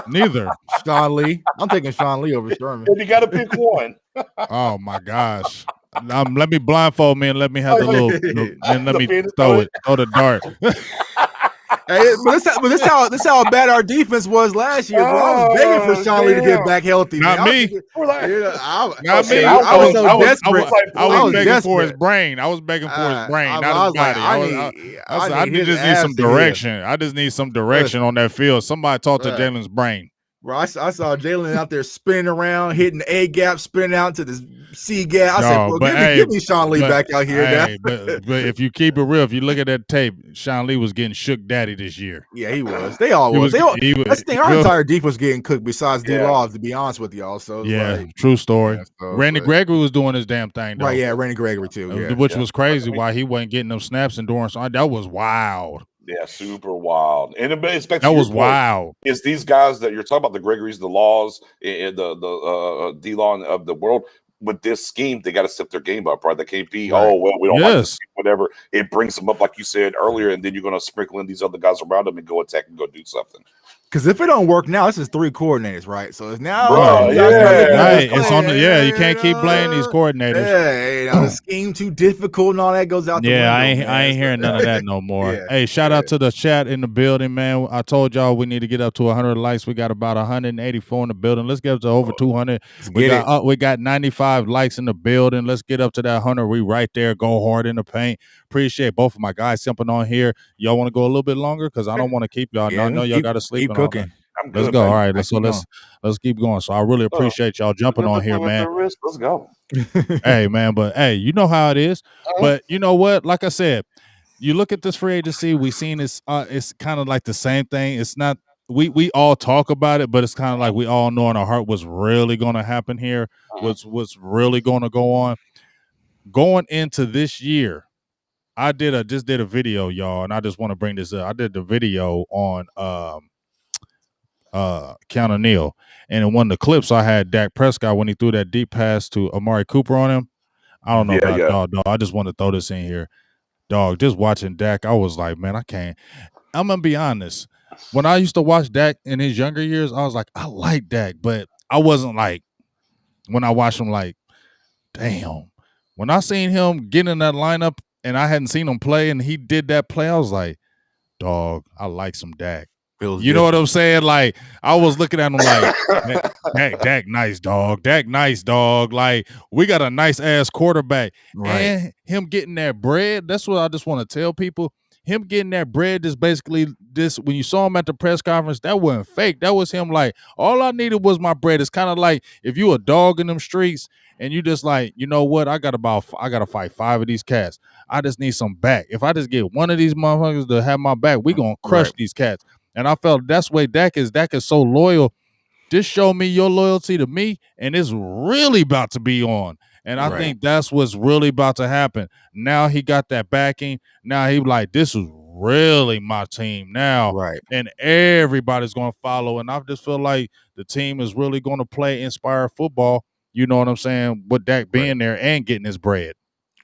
Neither. Sean Lee. I'm taking Sean Lee over Sherman. If you got to pick one. Oh my gosh. Let me blindfold me and let me have the little and let me throw the dart. Hey, but this how bad our defense was last year. Bro. I was begging for Sean Lee to get back healthy. Not me. Not me. I was so desperate. I was begging for his brain. I was begging for his brain, not his body. I just need some direction. I just need some direction on that field. Somebody talk to Jalen's brain. Bro, I saw Jaylen out there spinning around, hitting the A gap, spinning out to the C gap. I said, bro, give me Sean Lee back out here now. But if you keep it real, if you look at that tape, Sean Lee was getting shook daddy this year. Yeah, he was. They all was. That's the thing. Our entire defense was getting cooked besides D-Law, to be honest with y'all. So true story. Randy Gregory was doing his damn thing, though. Right, Randy Gregory too. Which was crazy why he wasn't getting them snaps and doing something. That was wild. Yeah, super wild. And that was wild. Is these guys that you're talking about, the Gregories, the Laws, and the D-Law of the world, with this scheme, they got to step their game up, right? They can't be, we don't like this, whatever. It brings them up, like you said earlier, and then you're going to sprinkle in these other guys around them and go attack and go do something. Because if it don't work now, this is 3 coordinators, right? So it's now, it's on the you can't keep blaming these coordinators. The scheme too difficult and all that goes out. I ain't hearing none of that no more. Hey, shout out to the chat in the building, man. I told y'all we need to get up to 100 likes. We got about 184 in the building. Let's get up to over 200. We got 95 likes in the building. Let's get up to that 100. We right there. Go hard in the paint. Appreciate both of my guys jumping on here. Y'all want to go a little bit longer because I don't want to keep y'all. I know y'all got to sleep. Cooking. Let's go. All right. Let's keep going. So I really appreciate y'all jumping on here, man. Let's go. Hey, man. But hey, you know how it is. But you know what? Like I said, you look at this free agency. We seen it's kind of like the same thing. It's not we all talk about it, but it's kind of like we all know in our heart what's really going to happen here, what's really going to go on. Going into this year, I just did a video, y'all, and I just want to bring this up. I did the video on Keanu Neal, and in one of the clips I had Dak Prescott when he threw that deep pass to Amari Cooper on him. I don't know about dog. I just want to throw this in here. Dog, just watching Dak, I was like, man, I can't. I'm going to be honest. When I used to watch Dak in his younger years, I was like, I like Dak, but I wasn't like, when I watched him, like, damn. When I seen him get in that lineup and I hadn't seen him play and he did that play, I was like, dog, I like some Dak. You know what I'm saying? Like, I was looking at him like, Dak nice, dog. Dak nice, dog. Like, we got a nice ass quarterback. Right. And him getting that bread, that's what I just want to tell people. Him getting that bread is basically this. When you saw him at the press conference, that wasn't fake. That was him like, all I needed was my bread. It's kind of like if you a dog in them streets and you just like, you know what? I got to fight 5 of these cats. I just need some back. If I just get one of these motherfuckers to have my back, we going to crush these cats. And I felt that's the way Dak is. Dak is so loyal. Just show me your loyalty to me, and it's really about to be on. And I think that's what's really about to happen. Now he got that backing. Now he like, this is really my team now. Right. And everybody's going to follow. And I just feel like the team is really going to play inspired football. You know what I'm saying? With Dak being there and getting his bread.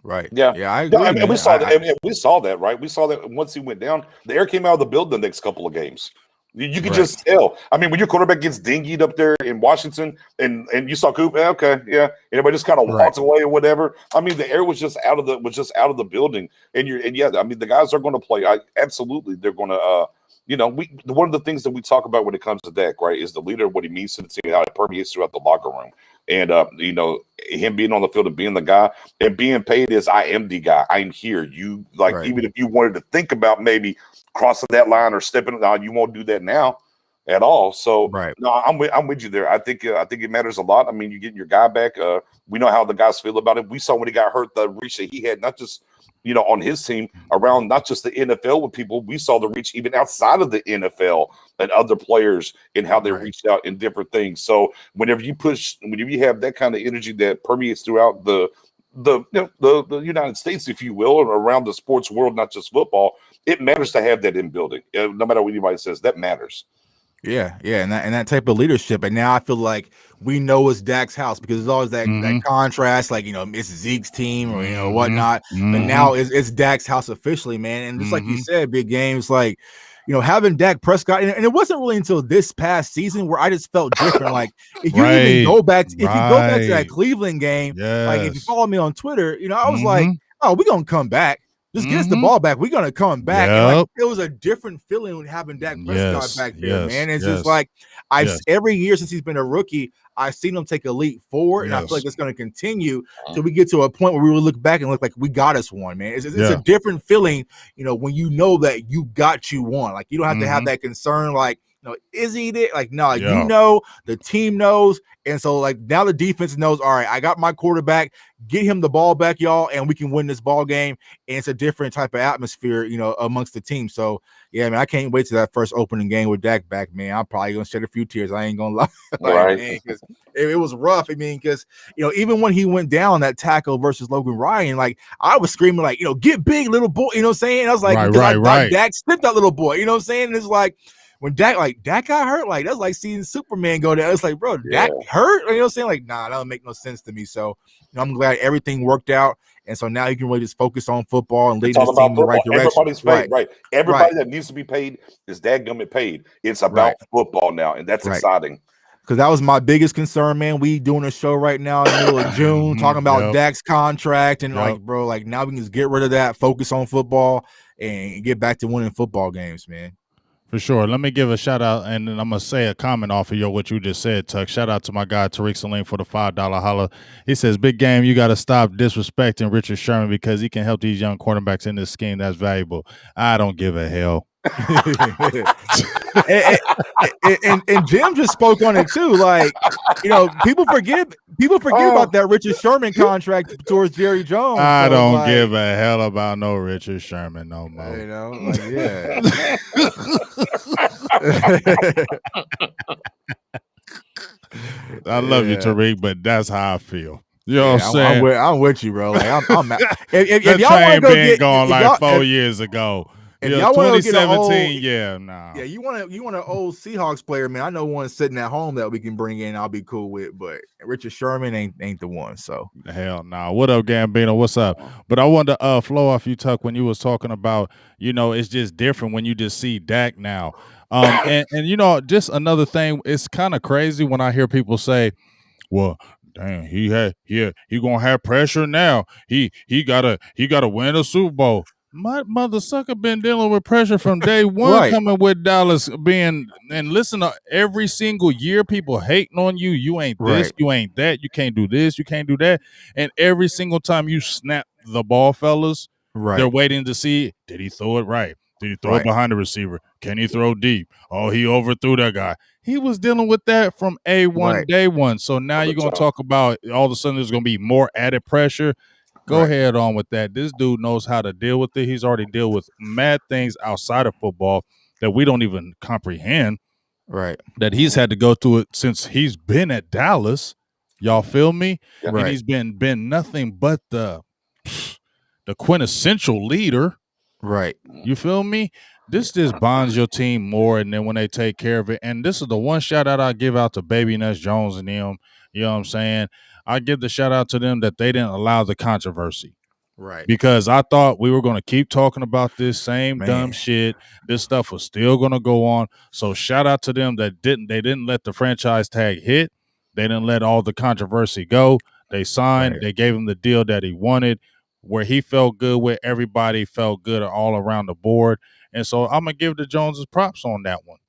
Right. Yeah. Yeah, I agree. And we saw that. We saw that, right? We saw that once he went down, the air came out of the building the next couple of games. You could just tell. I mean, when your quarterback gets dinged up there in Washington, and you saw Coop, okay, yeah, everybody just kind of walks away or whatever. I mean, the air was just out of the building, and yeah, I mean, the guys are going to play. Absolutely, they're going to. One of the things that we talk about when it comes to Dak, right, is the leader, what he means to the team, how it permeates throughout the locker room. And, him being on the field and being the guy and being paid as I am the guy. I'm here. You even if you wanted to think about maybe crossing that line or stepping on, you won't do that now at all. So no, I'm with you there. I think it matters a lot. I mean, you're getting your guy back. We know how the guys feel about it. We saw when he got hurt, the reach that he had, not just on his team around, not just the NFL with people. We saw the reach even outside of the NFL and other players and how they reached out in different things. So whenever you have that kind of energy that permeates throughout the United States, if you will, or around the sports world, not just football, it matters to have that in building. No matter what anybody says, that matters. Yeah, and that type of leadership. And now I feel like we know it's Dak's house because there's always that contrast, like it's Zeke's team or whatnot. But now it's Dak's house officially, man. And just like you said, big games like having Dak Prescott, and it wasn't really until this past season where I just felt different. Like if you even go back, if you go back to that Cleveland game, like if you follow me on Twitter, I was like, oh, we're gonna come back. Just get us the ball back. We're gonna come back. And it was a different feeling when having Dak Prescott back there, man. It's just like every year since he's been a rookie, I've seen him take a leap forward, and I feel like it's going to continue till we get to a point where we will look back and look like we got us one, man. It's a different feeling, when you know that you got you one. Like you don't have to have that concern, like. Is he there? Like, no, the team knows. And so, like, now the defense knows, all right, I got my quarterback, get him the ball back, y'all, and we can win this ball game. And it's a different type of atmosphere, amongst the team. So, yeah, man, I can't wait to that first opening game with Dak back, man. I'm probably going to shed a few tears. I ain't going to lie. Because it was rough. I mean, because, even when he went down that tackle versus Logan Ryan, like, I was screaming, like, get big, little boy. You know what I'm saying? I was like, I thought Dak slipped that little boy. You know what I'm saying? And it's like, when Dak got hurt, like that's like seeing Superman go down. It's like, bro, Dak hurt? You know what I'm saying? Like, nah, that don't make no sense to me. So I'm glad everything worked out. And so now you can really just focus on football and lead this team in the right direction. Everybody's paid, right? Everybody that needs to be paid is dadgummit paid. It's about football now, and that's exciting. Because that was my biggest concern, man. We doing a show right now in the middle of June, talking about Dak's contract, and like, bro, like now we can just get rid of that, focus on football, and get back to winning football games, man. For sure. Let me give a shout out, and then I'm going to say a comment off of what you just said, Tuck. Shout out to my guy, Tariq Salim, for the $5 holla. He says, big game, you got to stop disrespecting Richard Sherman because he can help these young quarterbacks in this scheme. That's valuable. I don't give a hell. and Jim just spoke on it too. Like, people forget about that Richard Sherman contract towards Jerry Jones. I don't give a hell about no Richard Sherman no more. I love you, Tariq, but that's how I feel. You know what I'm saying? I'm with you, bro. Like I'm if That y'all want to train go been get gone if like y'all, 4 years ago. if Yeah, y'all want to get an 2017. old, Yeah, nah. yeah, you want an old Seahawks player, man. I know one sitting at home that we can bring in. I'll be cool with, but Richard Sherman ain't the one. So Hell no. Nah. What up, Gambino? What's up? But I wanted to flow off you, Tuck, when you was talking about, it's just different when you just see Dak now. And just another thing, it's kind of crazy when I hear people say, well, damn, he gonna have pressure now. He gotta win a Super Bowl. My mother sucker been dealing with pressure from day one, Right. coming with Dallas being, and listen to every single year people hating on you. You ain't this, Right. you ain't that, you can't do this, you can't do that. And every single time you snap the ball, fellas, Right. they're waiting to see, did he throw it right? Did he throw it Right. behind the receiver? Can he throw deep? Oh, he overthrew that guy. He was dealing with that from A1, Right. day one. So now you're going to talk about all of a sudden there's going to be more added pressure. Go Right. ahead on with that. This dude knows how to deal with it. He's already dealt with mad things outside of football that we don't even comprehend. Right. That he's had to go through it since he's been at Dallas. Y'all feel me? Yeah. And he's been nothing but the quintessential leader. Right. You feel me? This just bonds your team more, and then when they take care of it, and this is the one shout out I give out to Baby Nuts Jones and them. You know what I'm saying? I give the shout out to them that they didn't allow the controversy. Right. Because I thought we were going to keep talking about this same dumb shit. This stuff was still going to go on. So shout out to them that they didn't let the franchise tag hit. They didn't let all the controversy go. They signed. Right. They gave him the deal that he wanted, where he felt good with. Everybody felt good all around the board. And so I'm going to give the Joneses props on that one.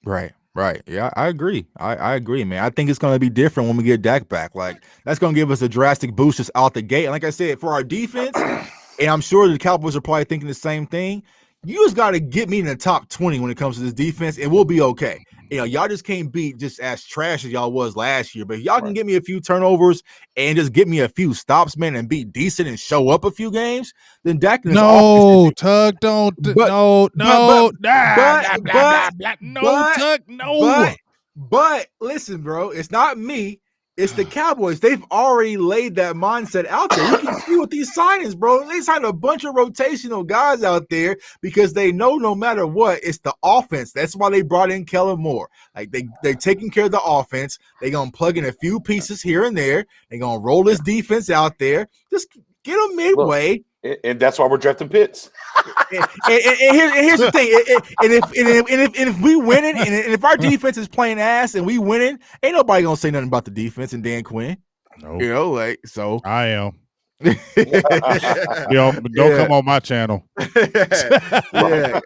Right. Right. Yeah, I agree. I agree, man. I think it's going to be different when we get Dak back. Like, that's going to give us a drastic boost just out the gate. And like I said, for our defense, and I'm sure the Cowboys are probably thinking the same thing, you just got to get me in the top 20 when it comes to this defense, and we'll be okay. Y'all just can't beat just as trash as y'all was last year. But if y'all can get me a few turnovers and just get me a few stops, man, and be decent and show up a few games, then Dak and his no, Tug, don't. But listen, bro, it's not me. It's the Cowboys. They've already laid that mindset out there. You can see with these signings, bro. They signed a bunch of rotational guys out there because they know no matter what, it's the offense. That's why they brought in Kellen Moore. Like they're taking care of the offense. They're gonna plug in a few pieces here and there. They're gonna roll this defense out there. Just get them midway. And that's why we're drafting Pitts. and here's the thing. And if we winning, and if our defense is playing ass and we winning, ain't nobody gonna say nothing about the defense and Dan Quinn. Nope. So I am. Don't come on my channel. Yeah,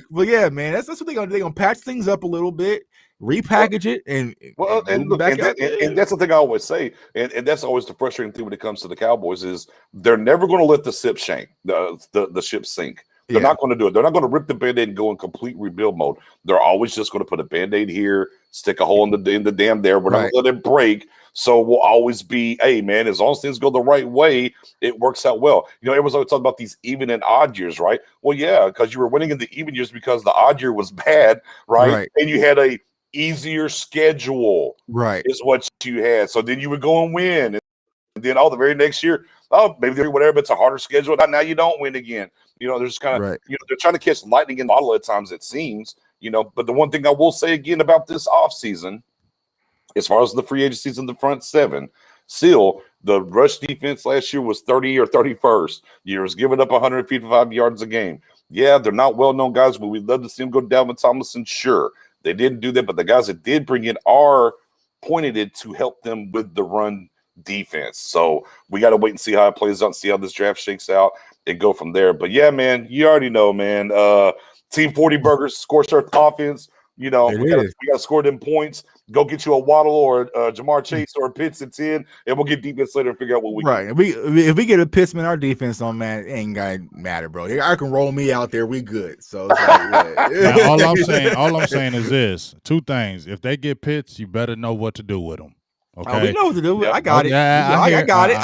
but yeah, man, that's what they're gonna patch things up a little bit, repackage it, and that's the thing I always say, and that's always the frustrating thing when it comes to the Cowboys is they're never going to let the ship sink. They're not going to do it. They're not going to rip the Band-Aid and go in complete rebuild mode. They're always just going to put a Band-Aid here, stick a hole in the dam there. We're not going to let it break. So we'll always be, hey, man, as long as things go the right way, it works out well. Everyone's always talking about these even and odd years, right? Well, yeah, because you were winning in the even years because the odd year was bad, right? And you had a easier schedule, right? Is what you had. So then you would go and win. And then the very next year, maybe whatever, but it's a harder schedule. Now you don't win again. There's kind of, they're trying to catch lightning in the bottle at times, it seems, but the one thing I will say again about this offseason, as far as the free agencies in the front seven, still the rush defense last year was 30 or 31st. You was giving up 155 yards a game. Yeah, they're not well-known guys, but we'd love to see them go to Dalvin Tomlinson. Sure, they didn't do that, but the guys that did bring in are pointed it to help them with the run defense. So we got to wait and see how it plays out and see how this draft shakes out and go from there. But yeah, man, you already know, man. Team 40 Burgers, scorched earth offense. We got to score them points. Go get you a Waddle or Jamar Chase or Pitts at 10, and we'll get defense later and figure out what we can. If we get a Pitts, man, our defense on, man, it ain't gonna matter, bro. I can roll me out there. We good. So it's now, all I'm saying is this: two things. If they get Pitts, you better know what to do with them. Okay, Oh, we know what to do. Yeah. I got it. I got it.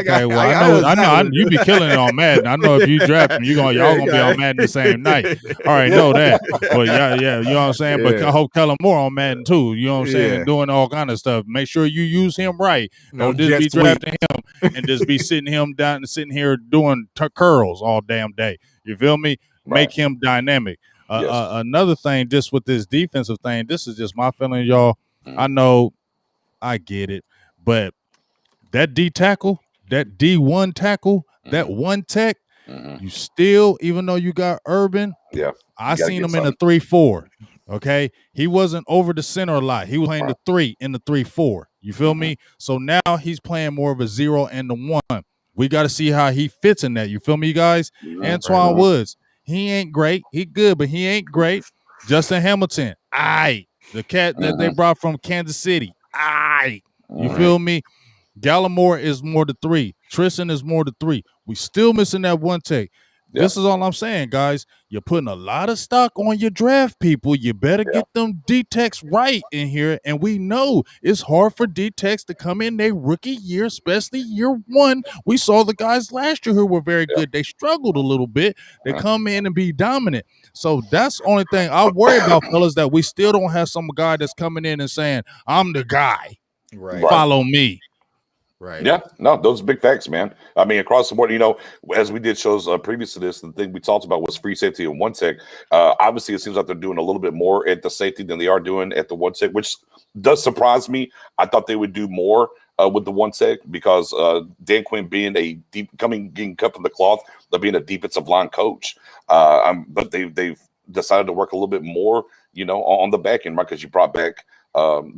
Okay, well, I know. You be killing it on Madden. I know if you draft him, y'all gonna be on Madden the same night. All right, know that. But yeah, you know what I'm saying. But I hope Kellen Moore on Madden too. You know what I'm saying, and doing all kind of stuff. Make sure you use him right. Don't just be drafting him and just be sitting here doing curls all damn day. You feel me? Make him dynamic. Another thing, just with this defensive thing, this is just my feeling, y'all. I know, I get it, but that D tackle, that D1 tackle, that one tech, you still, even though you got Urban, I seen him in a 3-4. Okay, he wasn't over the center a lot. He was playing the 3 in the 3-4. You feel me? So now he's playing more of a 0 and the 1. We got to see how he fits in that. You feel me, you guys? Antoine Woods, he ain't great. He good, but he ain't great. Justin Hamilton, the cat that they brought from Kansas City, you feel me? Gallimore is more the 3. Tristan is more the 3. We still missing that one take. This is all I'm saying, guys. You're putting a lot of stock on your draft people. You better get them D-Techs right in here. And we know it's hard for D-Techs to come in their rookie year, especially year 1. We saw the guys last year who were very good. They struggled a little bit. They come in and be dominant. So that's the only thing I worry about, fellas, that we still don't have some guy that's coming in and saying, I'm the guy. Follow me. Right. Yeah. No, those are big facts, man. I mean, across the board, as we did shows previous to this, the thing we talked about was free safety and one tech. Obviously, it seems like they're doing a little bit more at the safety than they are doing at the one tech, which does surprise me. I thought they would do more with the one tech because Dan Quinn being getting cut from the cloth, of being a defensive line coach. But they've decided to work a little bit more, on the back end, right? Because you brought back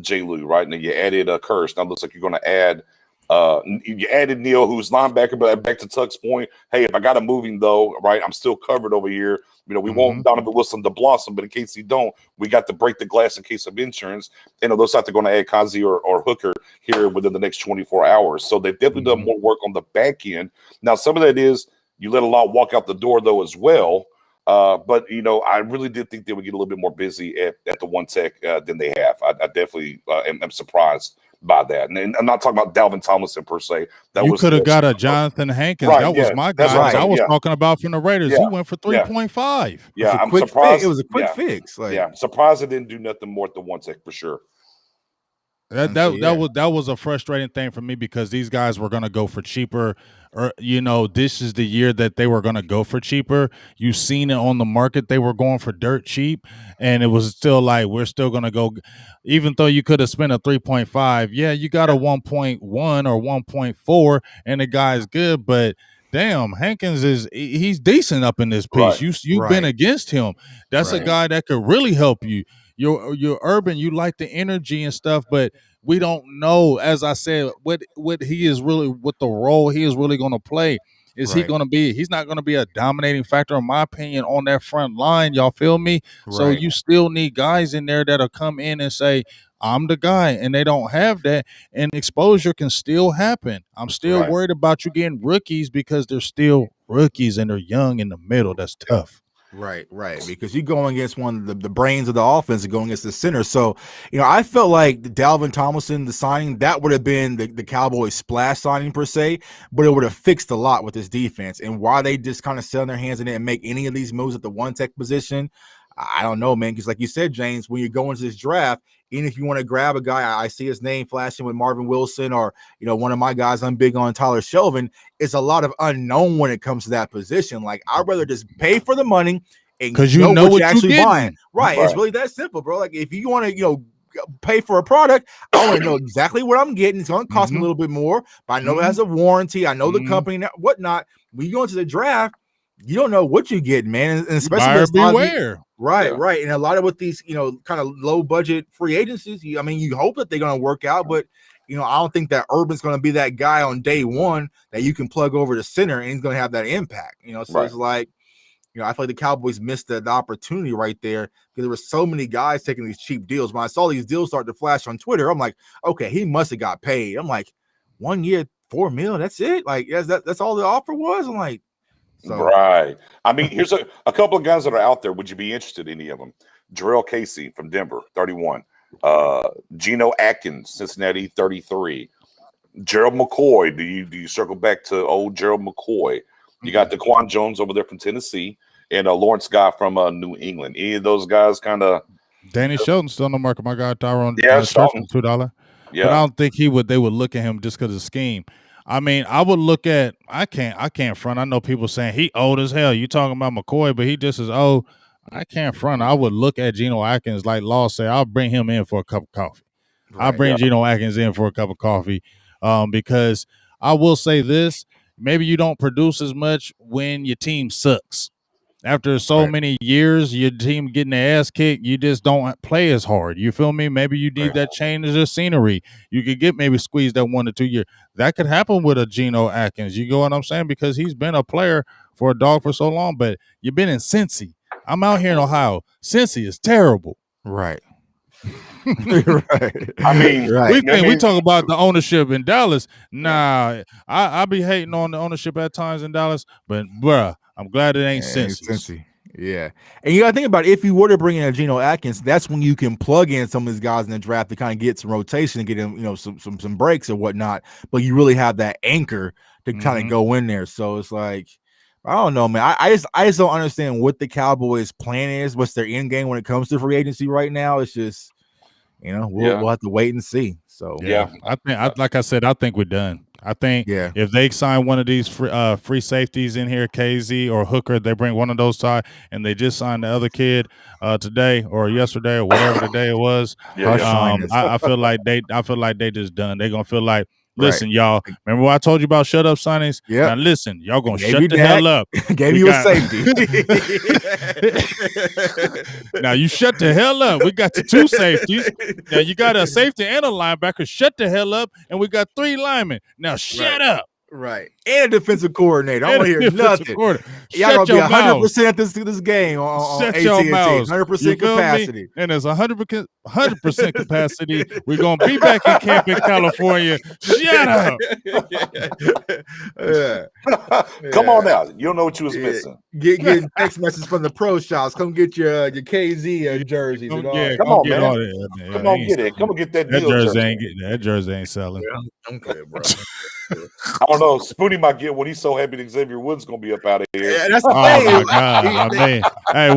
J-Lou, right? And then you added a Curse. Now it looks like you're going to add. You added Neil, who's linebacker, but back to Tuck's point, hey, if I got to move him though, right, I'm still covered over here. We want Donovan Wilson to blossom, but in case he don't, we got to break the glass in case of insurance. And it looks like they're going to add Kazi or Hooker here within the next 24 hours. So they've definitely done more work on the back end. Now, some of that is you let a lot walk out the door though as well. But I really did think they would get a little bit more busy at the one tech than they have. I definitely am surprised by that. And I'm not talking about Dalvin Tomlinson per se. You could have got a Jonathan Hankins. Right, that was my guy. I was talking about from the Raiders. He went for 3.5. Yeah, I'm surprised. It was a quick fix. I'm surprised it didn't do nothing more at the one tech for sure. That was a frustrating thing for me because these guys were going to go for cheaper. Or this is the year that they were going to go for cheaper. You seen it on the market; they were going for dirt cheap, and it was still like we're still going to go. Even though you could have spent a 3.5, you got a 1.1 or 1.4, and the guy's good, but. Damn, Hankins he's decent up in this piece. Right. You've been against him. That's a guy that could really help you. You're Urban, you like the energy and stuff, but we don't know, as I said, what he is really, what the role he is really going to play. Is he going to be? He's not going to be a dominating factor, in my opinion, on that front line. Y'all feel me? Right. So you still need guys in there that'll come in and say, I'm the guy, and they don't have that, and exposure can still happen. I'm still worried about you getting rookies because they're still rookies and they're young in the middle. That's tough. Right, because you're going against one of the brains of the offense and going against the center. So, I felt like the Dalvin Tomlinson, the signing, that would have been the Cowboys splash signing per se, but it would have fixed a lot with this defense. And why they just kind of sit on their hands and didn't make any of these moves at the one tech position, I don't know, man, because like you said, James, when you go into this draft, even if you want to grab a guy, I see his name flashing with Marvin Wilson or, one of my guys, I'm big on Tyler Shelvin. It's a lot of unknown when it comes to that position. Like, I'd rather just pay for the money and because you know what you're actually buying. Right. It's really that simple, bro. Like, if you want to, pay for a product, I want to know exactly what I'm getting. It's going to cost me a little bit more, but I know it has a warranty. I know the company, whatnot. When you go into the draft, you don't know what you get, man. And especially beware. Right. And a lot of with these, kind of low budget free agencies, you hope that they're going to work out, but I don't think that Urban's going to be that guy on day one that you can plug over to center and he's going to have that impact, So it's like, I feel like the Cowboys missed the opportunity right there because there were so many guys taking these cheap deals. When I saw these deals start to flash on Twitter, I'm like, okay, he must have got paid. I'm like, 1 year, $4 million, that's it? Like, that's all the offer was? I'm like, Right. I mean, here's a couple of guys that are out there. Would you be interested in any of them? Jarrell Casey from Denver, 31. Geno Atkins, Cincinnati, 33. Gerald McCoy. Do you circle back to old Gerald McCoy? You got DeQuan Jones over there from Tennessee, and Lawrence Scott from New England. Any of those guys kind of Danny Shelton still on the market. My guy Tyrone Church Shelton. for $2. Yeah. But I don't think they would look at him just because of scheme. I mean, I would look at I can't front. I know people saying he old as hell. You talking about McCoy, but he just as old. I can't front. I would look at Geno Atkins like Law said. I'll bring him in for a cup of coffee. I'll bring Geno Atkins in for a cup of coffee, because I will say this: maybe you don't produce as much when your team sucks. After so many years, your team getting their ass kicked, you just don't play as hard. You feel me? Maybe you need that change of scenery. You could get maybe squeeze that 1 to 2 years. That could happen with a Geno Atkins. You go what I'm saying? Because he's been a player for a dog for so long, but you've been in Cincy. I'm out here in Ohio. Cincy is terrible. Right. Right. I mean, we talk about the ownership in Dallas. Nah, I be hating on the ownership at times in Dallas, but bruh, I'm glad it ain't Cincy. Yeah. And you got to think about it, if you were to bring in a Geno Atkins, that's when you can plug in some of these guys in the draft to kind of get some rotation and get them, some breaks or whatnot. But you really have that anchor to kind of go in there. So it's like, I don't know, man. I just don't understand what the Cowboys' plan is. What's their end game when it comes to free agency right now? It's just, we'll have to wait and see. So I think, like I said, I think we're done. I think if they sign one of these free safeties in here, KZ or Hooker, they bring one of those side, and they just signed the other kid today or yesterday or whatever the day it was. I feel like they just done. They're gonna feel like, listen, y'all. Remember what I told you about shut up signings? Yeah. Now listen, y'all gonna shut the hell up. Gave you a safety. Now you shut the hell up. We got the 2 safeties. Now you got a safety and a linebacker. Shut the hell up. And we got 3 linemen. Now shut up. Right. And a defensive coordinator. I don't hear nothing. Y'all gonna be 100% at this game on Shut AT&T. your mouths. 100% capacity. And there's 100% capacity. We're gonna be back in camp in California. Shut up. Come on now. You don't know what you was missing. Getting text messages from the pro shops. Come get your KZ jerseys. Come on, man. Come on, get it. Come on, get that deal. That jersey ain't selling. I'm good, bro. I don't know. Spoonie might get when he's so happy that Xavier Woods gonna be up out of here. Yeah, that's the thing. Oh my God! I mean, hey,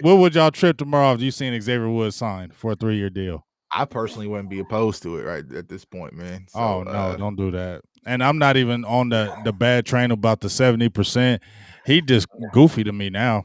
what would y'all trip tomorrow if you seen Xavier Woods signed for a 3-year deal? I personally wouldn't be opposed to it right at this point, man. So, no, don't do that. And I'm not even on the bad train about the 70%. He just goofy to me now.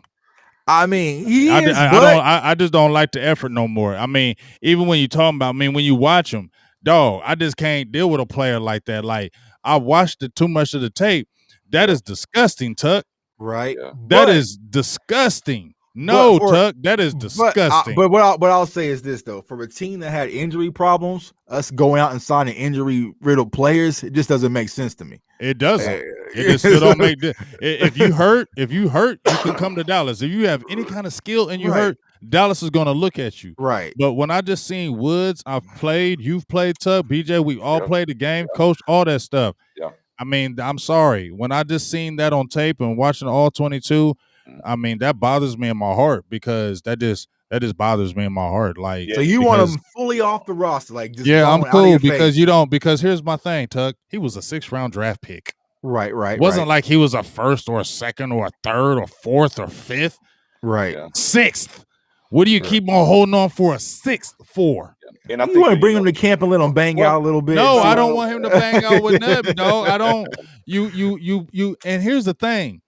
I mean, I just don't like the effort no more. I mean, even when you talking about, when you watch him, dog, I just can't deal with a player like that. Like, I watched too much of the tape. That is disgusting, Tuck. Right. That is disgusting. No, Tuck, that is disgusting. But what I'll say is this, though. For a team that had injury problems, us going out and signing injury-riddled players, it just doesn't make sense to me. It doesn't. It just still don't make if you hurt, you can come to Dallas. If you have any kind of skill and you hurt, Dallas is going to look at you. Right. But when I just seen Woods, you've played, Tuck, BJ, we all played the game, coach, all that stuff. Yeah. I mean, I'm sorry. When I just seen that on tape and watching all 22, I mean, that bothers me in my heart because that just bothers me in my heart. Like, so you want him fully off the roster, like just I'm cool because you don't. Because here's my thing, Tuck. He was a 6th-round draft pick. Right. It wasn't like he was a 1st or a 2nd or a 3rd or 4th or 5th. Right. 6th. What do you keep on holding on for a 6th for? And I you want to bring him to camp and let him bang out a little bit. No, I don't want him to bang out with nothing, dog. I don't. You. And here's the thing.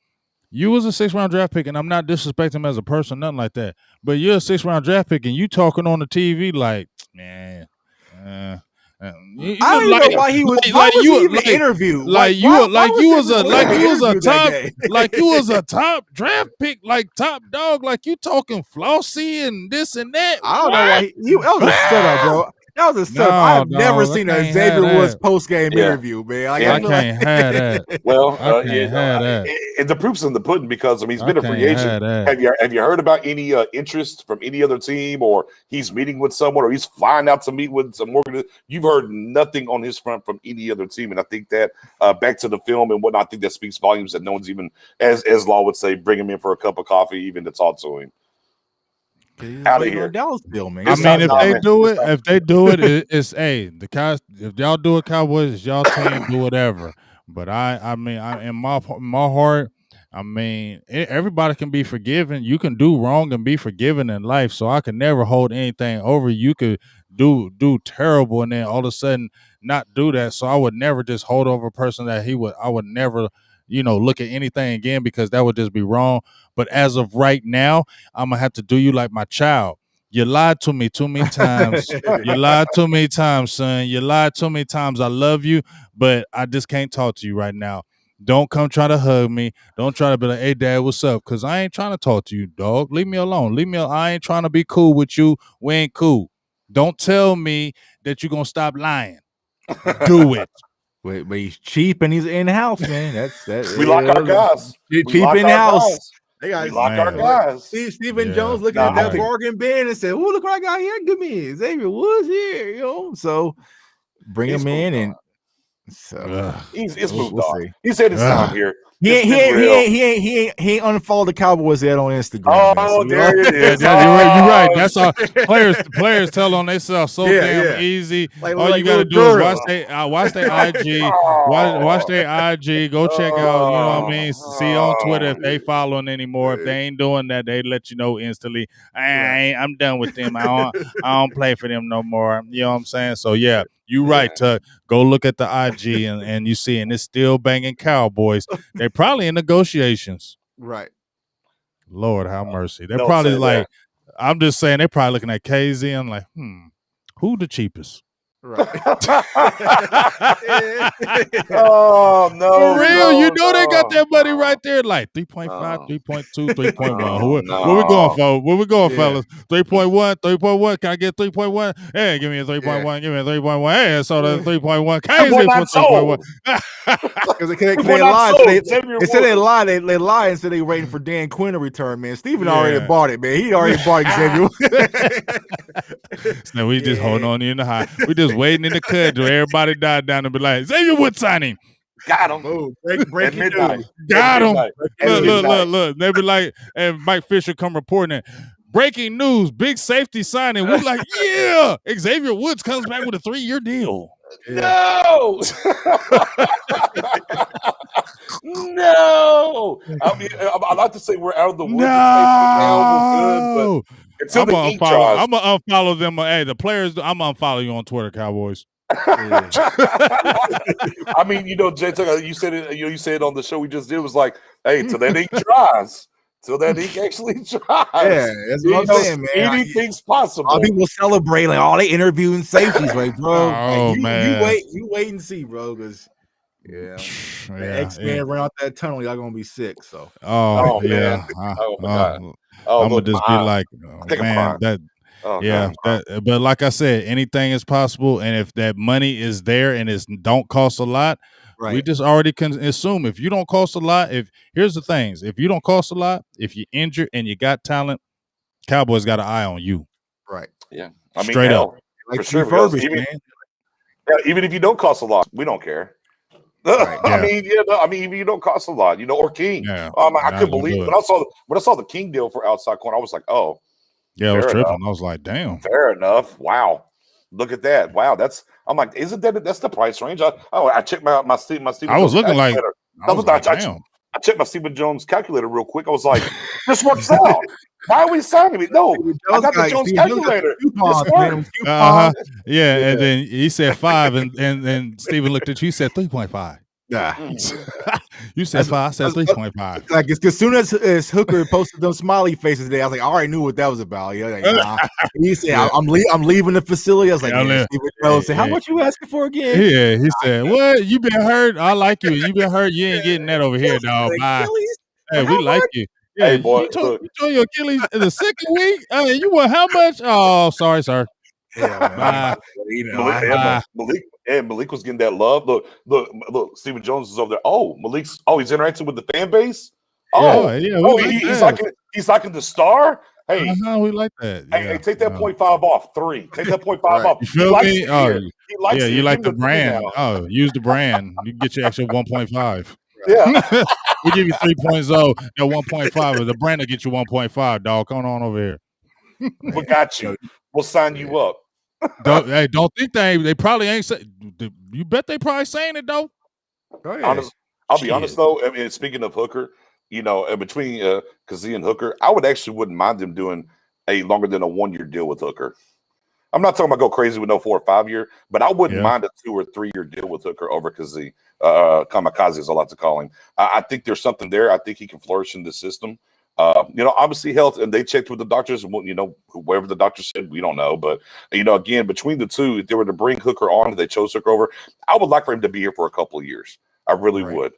You was a 6th-round draft pick, and I'm not disrespecting him as a person, nothing like that. But you're a 6th-round draft pick, and you talking on the TV like, man. I don't know why he was. Why was he even interviewed? You was a top draft pick, like top dog, like you talking flossy and this and that. I don't know why that was a setup, bro. That was a setup. I've never seen a Xavier Woods post-game interview, man. I can't have that. Well, the proof's in the pudding because he's been a free agent. Have you heard about any interest from any other team, or he's meeting with someone, or he's flying out to meet with some more? You've heard nothing on his front from any other team, and I think that back to the film and whatnot, I think that speaks volumes that no one's even, as Law would say, bring him in for a cup of coffee, even to talk to him. Out of here. Dallas still, man. I It's mean, not- if they do it, it's the guys. If y'all do it, Cowboys, it's y'all team, do whatever. But I mean, in my heart, I mean, everybody can be forgiven. You can do wrong and be forgiven in life. So I can never hold anything over you. You could do terrible and then all of a sudden not do that. So I would never just hold over a person that I would never, look at anything again, because that would just be wrong. But as of right now, I'm gonna have to do you like my child. You lied to me too many times. You lied too many times, son. You lied too many times. I love you, but I just can't talk to you right now. Don't come try to hug me. Don't try to be like, hey, Dad, what's up? Because I ain't trying to talk to you, dog. Leave me alone. I ain't trying to be cool with you. We ain't cool. Don't tell me that you're going to stop lying. Do it. But he's cheap and he's in-house, man. That's We like our guys. Cheap We like our in-house. guys. They got We like our guys. Stephen Yeah. Jones looking Nah, at that I think- bargain bin and said, "Oh, look what I got here. Give me Xavier Woods here, So bring He's him in, moved and on. so Ugh. It's We'll moved on. see. He said it's Ugh. time here. he It's been real. ain't unfollowed the Cowboys yet on Instagram. man. Oh, So, there it is. You're right. Oh, That's all. Players tell on themselves so Yeah, damn yeah. easy. Like- All like you got to little do is girl. watch their IG, watch their IG. Go check out. You know what I mean? See on Twitter if they following anymore. If they ain't doing that, they let you know instantly. I'm done with them. I don't play for them no more. You know what I'm saying? So yeah, you right, Tuck. Go look at the IG and you see, and it's still banging Cowboys. They're probably in negotiations. right. Lord have mercy. They're Don't probably say like, I'm just saying, they're probably looking at KZ and like, who the cheapest? Right. Oh, no. For real, no, they got no. that money right there, like 3.5, No. 3.2, 3.1. No, Where we going for? Where we going, Yeah. fellas? 3.1. Can I get 3.1? Hey, give me a 3.1. Give me a 3.1. Hey, so the 3.1. KZ We're for not 3.1. Because they We're lied. not So sold. Xavier they said they Woods. lied. They lied and said they waiting for Dan Quinn to return. Man, Steven already Yeah. bought it. Man, he already bought Xavier. So we just holding on in the high. We just waiting in the cut till everybody died down and be like, Xavier Woods signing. Got him. Oh, At breaking midnight. news. Got At him. midnight. At Look. midnight. They be like, and Mike Fisher come reporting it. Breaking news, big safety signing. We like, yeah. Xavier Woods comes back with a 3-year deal. No. No. I mean, I like to say we're out of the woods. Now we're good, No. but until I'm the gonna ink dries. I'm gonna unfollow them. Hey, the players, I'm gonna unfollow you on Twitter, Cowboys. I mean, Jay, you said it. You said on the show we just did, was like, hey, till that ink dries, till that ink actually dries. Yeah, that's what I'm saying, man. Anything's possible. A lot of people celebrate like, they interviewing safeties, like, bro. Oh, like, man. you wait and see, bro, because Yeah, X-Men run out that tunnel, y'all gonna be sick. So, Oh, yeah. man. Oh, my God. Oh, I'm gonna look, just my be eye. like, I think I'm man, crying. yeah, God. but like I said, anything is possible, and if that money is there and it don't cost a lot, we right. just already can assume if you don't cost a lot. Here's the things, if you don't cost a lot, if you're injured and you got talent, Cowboys got an eye on you. Right. Yeah. I mean, Straight up. Like for sure. Because refurbished, man. even if you don't cost a lot, we don't care. Right, yeah. I mean, even if you don't cost a lot, or King. Yeah, I couldn't do believe it. when I saw the King deal for outside corner. I was like, oh, Yeah, I was fair tripping. enough. I was like, damn. Fair enough. Wow. Look at that. Wow. I'm like, isn't that's the price range? I checked my Stephen I was Jones looking like, calculator. I was like, damn. I checked my Stephen Jones calculator real quick. I was like, this works out. Why are we signing me? No, I got the Jones calculator. This works. Yeah, and then he said 5, and then Steven looked at you. He said 3.5. Nah. You said 5. I said 3.5. Like as soon as Hooker posted those smiley faces today, I was like, I already knew what that was about. Yeah, like, nah. He said, I'm leaving the facility. I was like, Stephen Jones said, how much you asking for again? Yeah, he said, what? You been hurt? I like you. You been hurt? You ain't getting that over here, dog. Bye. Hey, we like you. Yeah, Hey, boy, you tore your Achilles in the second week. You want how much? Oh, sorry, sir. Yeah, Malik was getting that love. Look, Stephen Jones is over there. Oh, he's interacting with the fan base. He's liking the star. Hey, we like that. Hey, take that 0.5 off 3. Take that 0.5 off. You feel me? You like the brand. Oh, use the brand. You can get your extra 1.5. Yeah. We give you 3.0. That 1.5 is the brand will get you 1.5, dog. Come on over here. We got you. We'll sign you up. Don't think they probably ain't say. You bet they probably saying it though. Go ahead. I'll be honest though. I mean, speaking of Hooker, between Kazee and Hooker, I wouldn't mind them doing a longer than a 1 year deal with Hooker. I'm not talking about go crazy with no 4 or 5 year, but I wouldn't mind a 2 or 3 year deal with Hooker over Kazee. Kamikaze is a lot to call him. I think there's something there. I think he can flourish in the system. Obviously health, and they checked with the doctors. Whatever the doctor said, we don't know. But again, between the two, if they were to bring Hooker on, if they chose Hooker over, I would like for him to be here for a couple of years. I really would.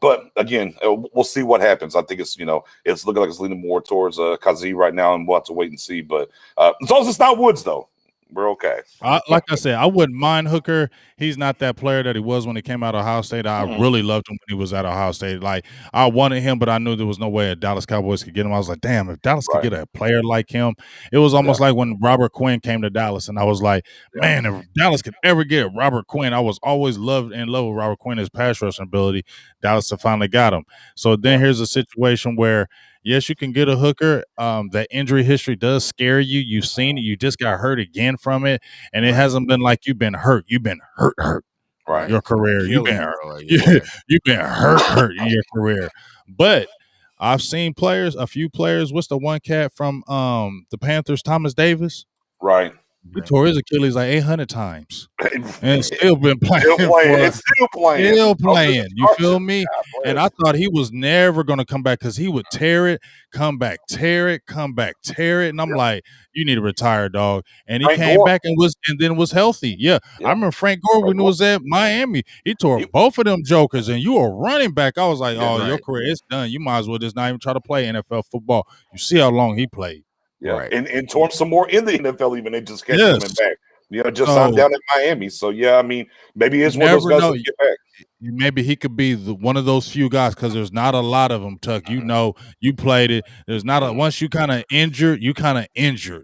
But again, we'll see what happens. I think it's looking like it's leaning more towards Kazee right now, and we'll have to wait and see. But as long as it's not Woods, though, we're okay. Like I said, I wouldn't mind Hooker. He's not that player that he was when he came out of Ohio State. I really loved him when he was at Ohio State. Like, I wanted him, but I knew there was no way a Dallas Cowboys could get him. I was like, damn, if Dallas could get a player like him. It was almost like when Robert Quinn came to Dallas, and I was like, man, if Dallas could ever get Robert Quinn, I was always in love with Robert Quinn, his pass rushing ability. Dallas finally got him. So then here's a situation where, yes, you can get a Hooker. That injury history does scare you. You've seen it. You just got hurt again from it. And it hasn't been like you've been hurt. You've been hurt. Right. Your career. You've been hurt in your career. But I've seen a few players. What's the one cat from the Panthers, Thomas Davis? Right. He tore his Achilles like 800 times and still been playing. Still playing. You feel me? And I thought he was never going to come back because he would tear it, come back, tear it, come back, tear it. And I'm like, you need to retire, dog. And he came back and then was healthy. Yeah. I remember Frank Gore when he was at Miami. He tore both of them jokers, and you were running back. I was like, your career is done. You might as well just not even try to play NFL football. You see how long he played. Yeah, right. and tore some more in the NFL. Even they just kept coming back. Just signed down in Miami. So I mean, maybe it's one of those guys that get back. Maybe he could be one of those few guys because there's not a lot of them. Tuck, you played it. There's not once you kind of injured,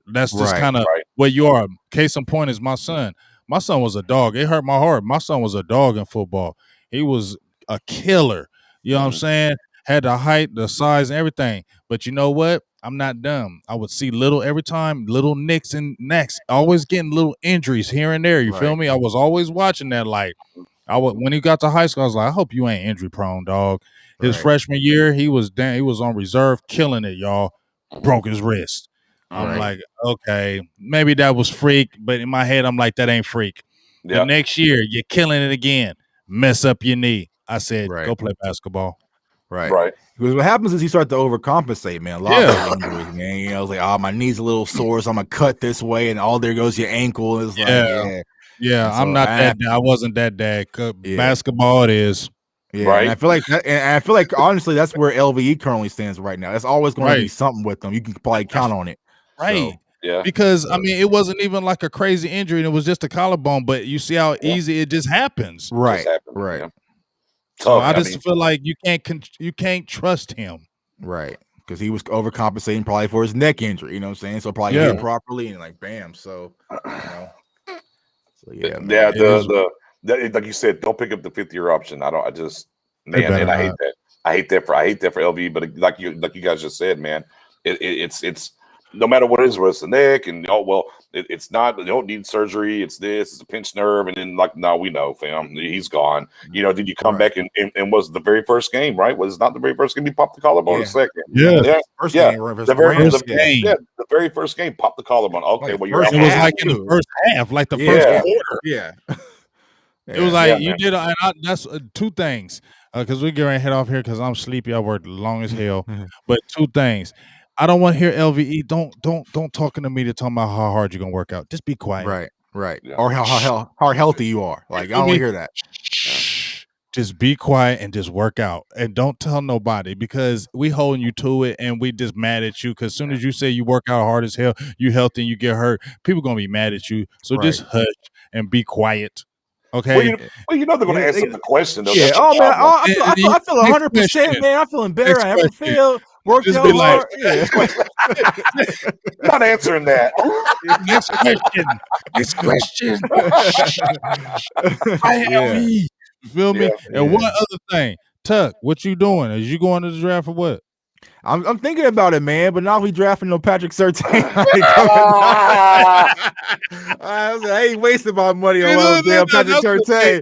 That's just kind of what you are. Case in point is my son. My son was a dog. It hurt my heart. My son was a dog in football. He was a killer. You know what I'm saying? Had the height, the size, and everything. But you know what? I'm not dumb. I would see every time little nicks and necks, always getting little injuries here and there. You feel me? I was always watching that. Like, when he got to high school, I was like, I hope you ain't injury prone, dog. His freshman year, he was on reserve, killing it, y'all. Broke his wrist. I'm like, okay, maybe that was freak, but in my head, I'm like, that ain't freak. The next year, you're killing it again. Mess up your knee. I said, go play basketball. Right. Because what happens is you start to overcompensate, man. A lot of injuries, man. It's like, my knee's a little sore, so I'm gonna cut this way, and there goes your ankle. It's like, I'm not that. I wasn't that dad. Basketball, it is. Yeah, right. And I feel like honestly, that's where LVE currently stands right now. It's always going to be something with them. You can probably count on it. Right. So, yeah. Because I mean, it wasn't even like a crazy injury, and it was just a collarbone. But you see how easy it just happens. Right. Right. Yeah. So I just feel like you can't trust him. Right. Because he was overcompensating probably for his neck injury, you know what I'm saying? So probably hit properly and like bam. So like you said, don't pick up the 5th-year option. I hate that. I hate that for LV, but like you guys just said, man, it's no matter what it is, whether it's the neck and it's not, you don't need surgery. It's a pinched nerve. And then we know, fam, he's gone. Did you come back and was the very first game, right? Was not the very first game. He popped the collarbone the second. Yeah. The very first game, popped the collarbone. Okay. Well, it was like in the first half, like the first quarter. Yeah. It was like you did. And that's two things. Because we're getting ready to head off here because I'm sleepy. I worked long as hell. But two things. I don't want to hear LVE. Don't talking to me to talk about how hard you're gonna work out. Just be quiet. Right. Yeah. Or how healthy you are. Like I don't want to hear that. Just be quiet and just work out, and don't tell nobody because we holding you to it, and we just mad at you. Because as soon as you say you work out hard as hell, you healthy, and you get hurt, people gonna be mad at you. So just hush and be quiet. Okay. Well, they're going to answer the question. Though. Yeah. Oh man, I feel 100%, man. I'm feeling better. I haven't feel worked out hard. Not answering that. Next question. You feel me? And one other thing, Tuck, what you doing? Is you going to the draft or what? I'm thinking about it, man. But now we drafting no Patrick Surtain. I ain't wasting my money on damn Patrick Surtain.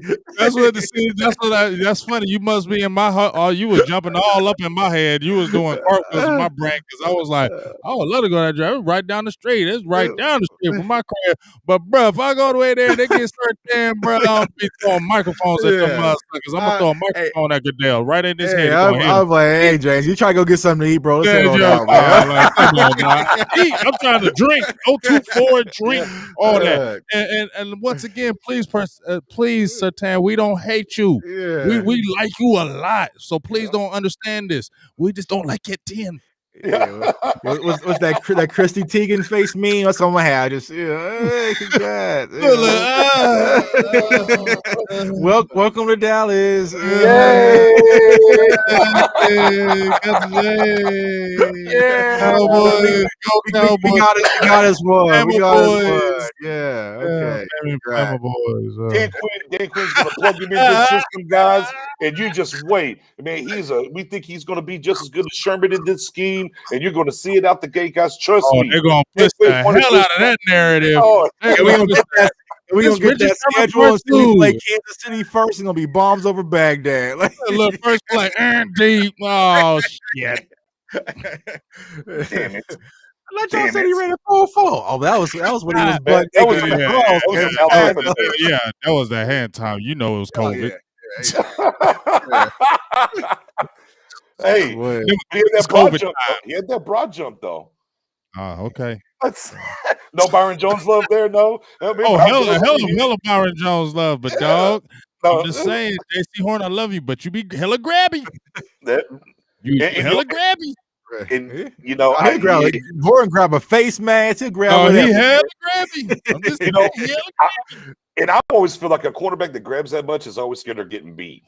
That's funny. You must be in my heart. Oh, you was jumping all up in my head. You was doing cartwheels in my brain because I was like, I would love to go to that drive. It's right down the street. It's right down the street from my crib. But bro, if I go the way there and they get Surtain, bro, I'm be throwing microphones at them motherfuckers. I'm gonna throw a microphone at Goodell right in his head. I'm like, hey James, you try to go get something to eat, bro. Let's head on out, man. Like, come on, dog. Eat. I'm trying to drink. Go too forward, drink all that. And once again, please, Surtain, we don't hate you. Yeah. We like you a lot. So please don't understand this. We just don't like it 10. Yeah. What's that Christy Teigen face meme? That's on my head. Just hey, congrats. Welcome to Dallas. Yay! Cowboys. We got us one. We got us one. Yeah. Okay. Bama boys. Dan Quinn's gonna plug him into the system, guys, and you just wait. I mean, we think he's gonna be just as good as Sherman in this scheme, and you're gonna see it out the gate, guys. Trust me. They're gonna push the hell out of that narrative. We're gonna get that schedule and see we play Kansas City first. It's gonna be bombs over Baghdad. Look, first play, deep. Oh shit! Damn it! I thought y'all said he ran a 4-4. Oh, that was when he was butt. That was that hand time. You know it was COVID. Hey, he had that broad jump though. Okay. No Byron Jones love there, no. Hella Byron Jones love, but dog, I'm just saying, JC Horn, I love you, but you be hella grabby. Hella grabby. And Horn grab a face mask. He'll grab. He hella grabby. I'm just and I always feel like a quarterback that grabs that much is always scared of getting beat.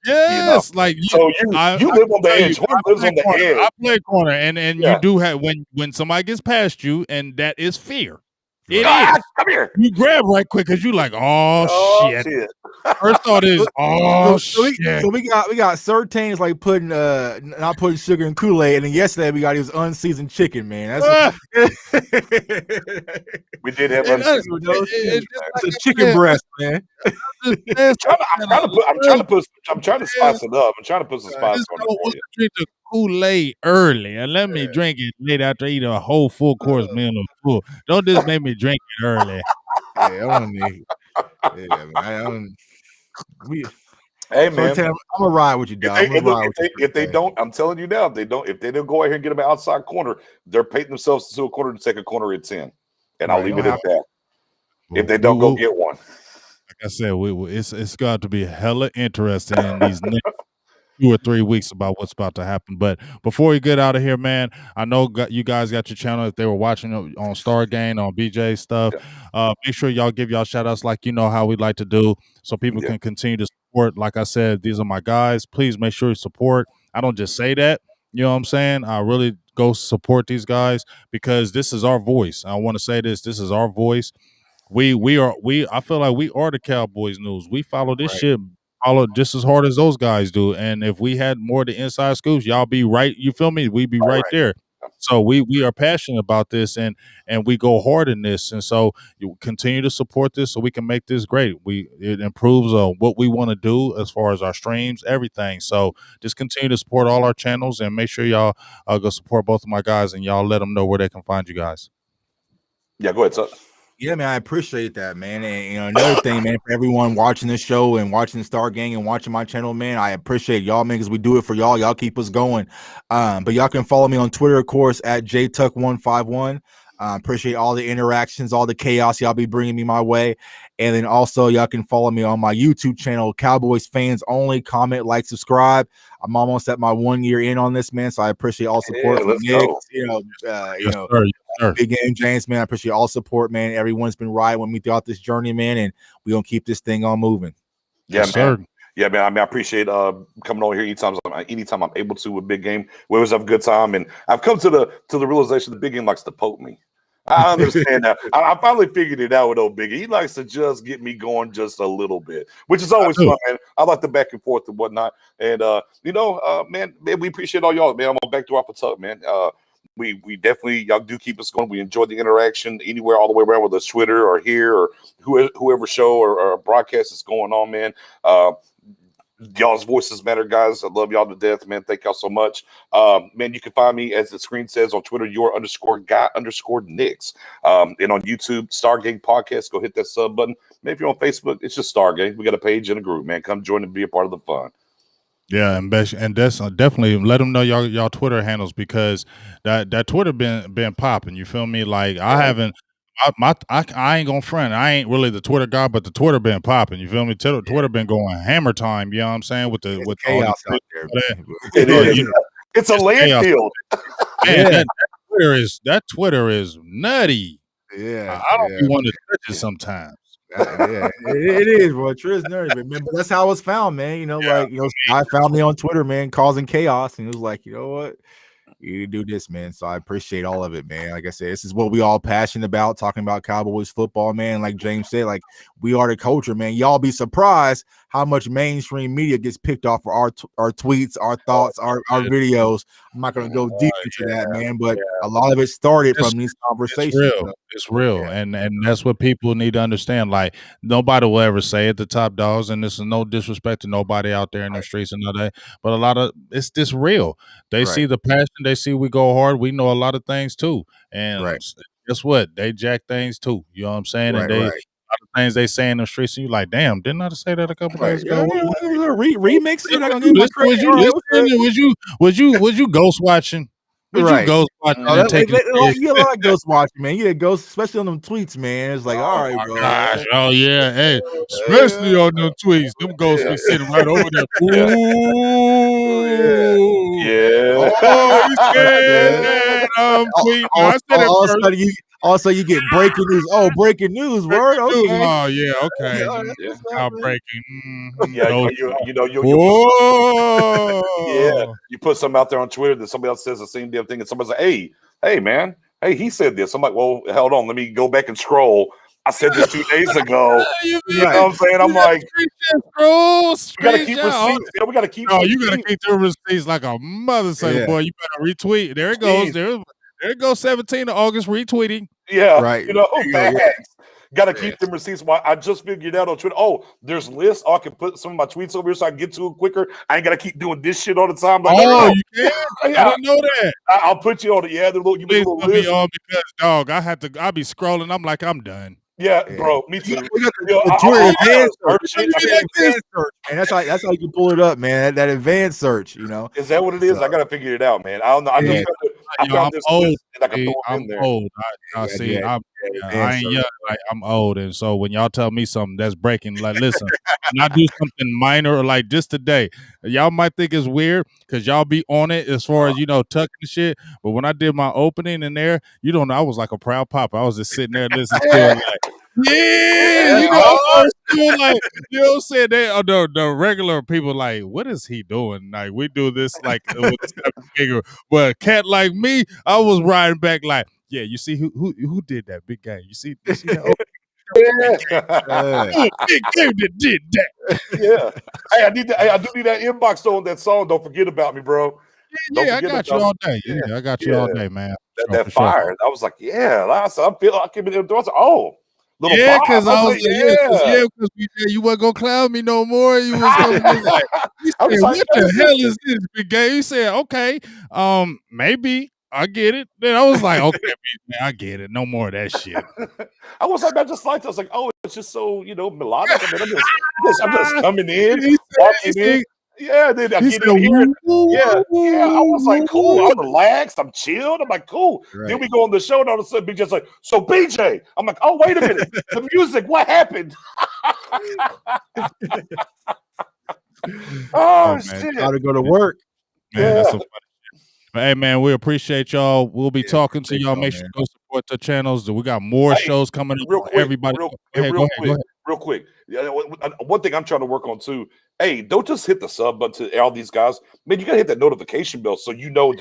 Yes, like you live on the edge. Horn lives on the edge. I play corner, and you do have when somebody gets past you, and that is fear. It is. Come here. You grab right quick because you like, oh shit. First thought is, shit. So we got Surtain is like putting not putting sugar in Kool-Aid, and then yesterday we got his unseasoned chicken, man. We did have unseasoned it's chicken breast, man. I'm trying to spice it up. I'm trying to put some spice on it. Drink the Kool-Aid early and let me drink it late after I eat a whole full course meal of food. Don't just make me drink it early. Hey man, I'm gonna ride with you, dog. If they don't, I'm telling you now, if they don't go out here and get them outside corner, they're painting themselves to a corner to take a corner at 10. And I'll leave it at that. If they don't go get one. Like I said, it's got to be hella interesting in these next 2 or 3 weeks about what's about to happen. But before we get out of here, man, I know you guys got your channel. If they were watching on Star Game, on BJ stuff, make sure y'all give y'all shout outs like you know how we like to do, so people can continue to support. Like I said, these are my guys. Please make sure you support. I don't just say that. You know what I'm saying? I really go support these guys because this is our voice. I want to say this. This is our voice. I feel like we are the Cowboys news. We follow this shit just as hard as those guys do. And if we had more of the inside scoops, y'all be right. You feel me? We'd be right there. So we are passionate about this and we go hard in this. And so you continue to support this so we can make this great. It improves what we want to do as far as our streams, everything. So just continue to support all our channels and make sure y'all go support both of my guys and y'all let them know where they can find you guys. Yeah, go ahead, sir. Yeah, man, I appreciate that, man. And another thing, man, for everyone watching this show and watching the Star Gang and watching my channel, man, I appreciate y'all, man, because we do it for y'all. Y'all keep us going. But y'all can follow me on Twitter, of course, at JTuck151. Appreciate all the interactions, all the chaos y'all be bringing me my way. And then also y'all can follow me on my YouTube channel, Cowboys Fans Only. Comment, like, subscribe. I'm almost at my 1 year in on this, man. So I appreciate all support from Nick. Big Game James, man. I appreciate all support, man. Everyone's been riding with me throughout this journey, man, and we're gonna keep this thing on moving. Yeah, yes, man. Sir. Yeah, man. I mean, I appreciate coming over here anytime I'm able to with Big Game. We always have a good time, and I've come to the realization the Big Game likes to poke me. I understand that. I finally figured it out with old Biggie. He likes to just get me going just a little bit, which is always fun, man. I like the back and forth and whatnot. And man, we appreciate all y'all, man. I'm on back door off the tub, man. We definitely, y'all do keep us going. We enjoy the interaction anywhere, all the way around, whether it's Twitter or here or whoever show or broadcast is going on, man. Y'all's voices matter, guys. I love y'all to death, man. Thank y'all so much. Man, you can find me, as the screen says, on Twitter, your_guy_Knicks. And on YouTube, Stargate Podcast. Go hit that sub button. Maybe if you're on Facebook, it's just Stargate. We got a page and a group, man. Come join and be a part of the fun. Yeah, and that's definitely let them know y'all Twitter handles, because that Twitter been popping. You feel me? Like I haven't. I ain't gonna front. I ain't really the Twitter guy, but the Twitter been popping. You feel me? Twitter been going hammer time. You know what I'm saying? With chaos out there. It is. It's a landfill. Man, that Twitter is nutty. Yeah, I don't be wanting to touch it sometimes. It is, bro. Triz nerdy, but man, but that's how I was found, man. I found me on Twitter, man, causing chaos, and it was like, you know what? You do this, man. So I appreciate all of it, man. Like I said, this is what we all passionate about, talking about Cowboys football, man. Like James said, like we are the culture, man. Y'all be surprised how much mainstream media gets picked off for our tweets, our thoughts, our videos. I'm not going to go deep into that, man, but a lot of it started from these conversations. It's real. And that's what people need to understand. Like nobody will ever say it, the top dogs, and this is no disrespect to nobody out there in the streets and all that, but a lot of it's this real. They see the passion. They see we go hard. We know a lot of things too. And guess what? They jack things too. You know what I'm saying? And they a lot of things they say in the streets, and you like, damn, didn't I say that a couple days ago? Remix it. Was you ghost watching? You ghost watching? You like ghost watching, man. Yeah, ghost, especially on them tweets, man. It's like, all right, bro. Gosh, oh yeah, hey, especially on them tweets, them ghosts be sitting right over there. Ooh, yeah. Oh, you said tweet. I said it first. Also, you get breaking news. Oh, breaking news, word. Okay. Oh, yeah, okay. Now breaking. Yeah, you put something out there on Twitter that somebody else says the same damn thing, and somebody's like, hey, man, hey, he said this. I'm like, well, hold on, let me go back and scroll. I said this 2 days ago. You know what I'm saying? I'm like, we gotta keep receipts. We gotta keep. Oh, you gotta keep the receipts like a mother say, boy. You better retweet. There it goes. There it goes. 17th of August retweeting. Yeah, right. Facts. Gotta keep them receipts. Well, I just figured out on Twitter. Oh, there's lists. I can put some of my tweets over here so I can get to it quicker. I ain't gotta keep doing this shit all the time. Like, you can? I didn't know that. I'll put you on it. Yeah, you make a little list. Because dog, I'll be scrolling. I'm like, I'm done. Yeah, bro, me too. We got the advanced search, and that's how you can pull it up, man. That advanced search, you know. Is that what it is? I gotta figure it out, man. I don't know. I found this list and I can throw it in there. Old. I ain't young. Like, I'm old, and so when y'all tell me something that's breaking, like, listen, when I do something minor, or like just today, y'all might think it's weird because y'all be on it as far as tucking shit. But when I did my opening in there, I was like a proud papa. I was just sitting there listening to it, like. Yeah, I was like, you know what I'm saying? The regular people like, what is he doing? Like, we do this like with figure, but a cat like me, I was riding back like, yeah, you see who did that big guy? You see that? Big game that did that. Yeah. Hey, I do need that inbox though on that song. Don't forget about me, bro. Yeah, I got you all day. Yeah, I got you all day, man. That fire. Sure. I was like, yeah. I feel I came in the door. Because because you wasn't gonna cloud me no more. You was gonna be like, what the hell is this big game? You said, okay, maybe I get it. Then I was like, okay, man, I get it. No more of that shit. I was like, I was like, oh, it's just so melodic. I mean, I'm just coming in, walking in. Yeah, then I get in here. Yeah. I was like, cool. I'm relaxed. I'm chilled. I'm like, cool. Right. Then we go on the show, and all of a sudden, BJ's like, so BJ. I'm like, oh, wait a minute. The music. What happened? Shit. Got to go to work. Man, that's so funny. But hey, man, we appreciate y'all. We'll be talking to y'all. Make sure you go support the channels. We got more shows coming up. Everybody, go ahead. Real quick. One thing I'm trying to work on too. Hey, don't just hit the sub button to all these guys. Man, you gotta hit that notification bell so you know.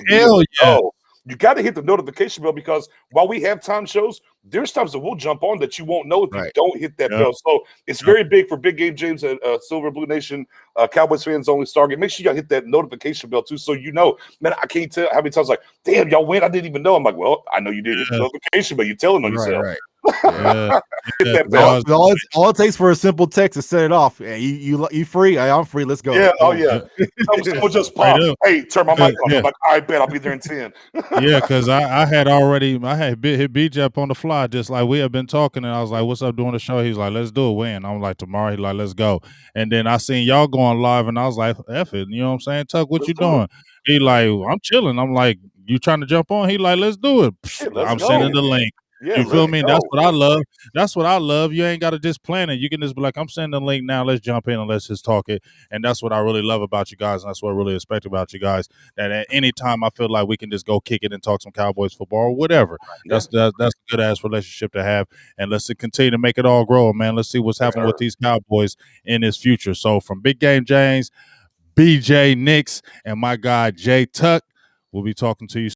you got to hit the notification bell, because while we have time shows, there's times that we'll jump on that you won't know if you don't hit that bell. So it's very big for Big Game James and Silver Blue Nation, Cowboys fans only Stargate. Make sure y'all hit that notification bell too, so you know. Man, I can't tell how many times like, damn, y'all win. I didn't even know. I'm like, well, I know you did hit the notification, but you're telling on yourself. Right. Hit that bell. All it takes for a simple text to set it off. Hey, you free? I'm free. Let's go. Yeah. Oh yeah. Someone just pop. Hey, turn my mic on. I'm like, I bet I'll be there in 10. Yeah, because I had hit BJ up on the fly, just like we have been talking, and I was like, what's up doing the show? He's like, let's do it. When? I'm like, tomorrow. He's like, let's go. And then I seen y'all going live, and I was like, F it. You know what I'm saying? Tuck, what you doing? He like, I'm chilling. I'm like, you trying to jump on? He like, let's do it. I'm sending the link. Yeah, you feel me? That's what I love. That's what I love. You ain't got to just plan it. You can just be like, I'm sending the link now. Let's jump in and let's just talk it. And that's what I really love about you guys. And that's what I really respect about you guys. That at any time I feel like we can just go kick it and talk some Cowboys football or whatever. That's a good ass relationship to have. And let's continue to make it all grow, man. Let's see what's happening with these Cowboys in this future. So from Big Game James, BJ Nix, and my guy Jay Tuck, we'll be talking to you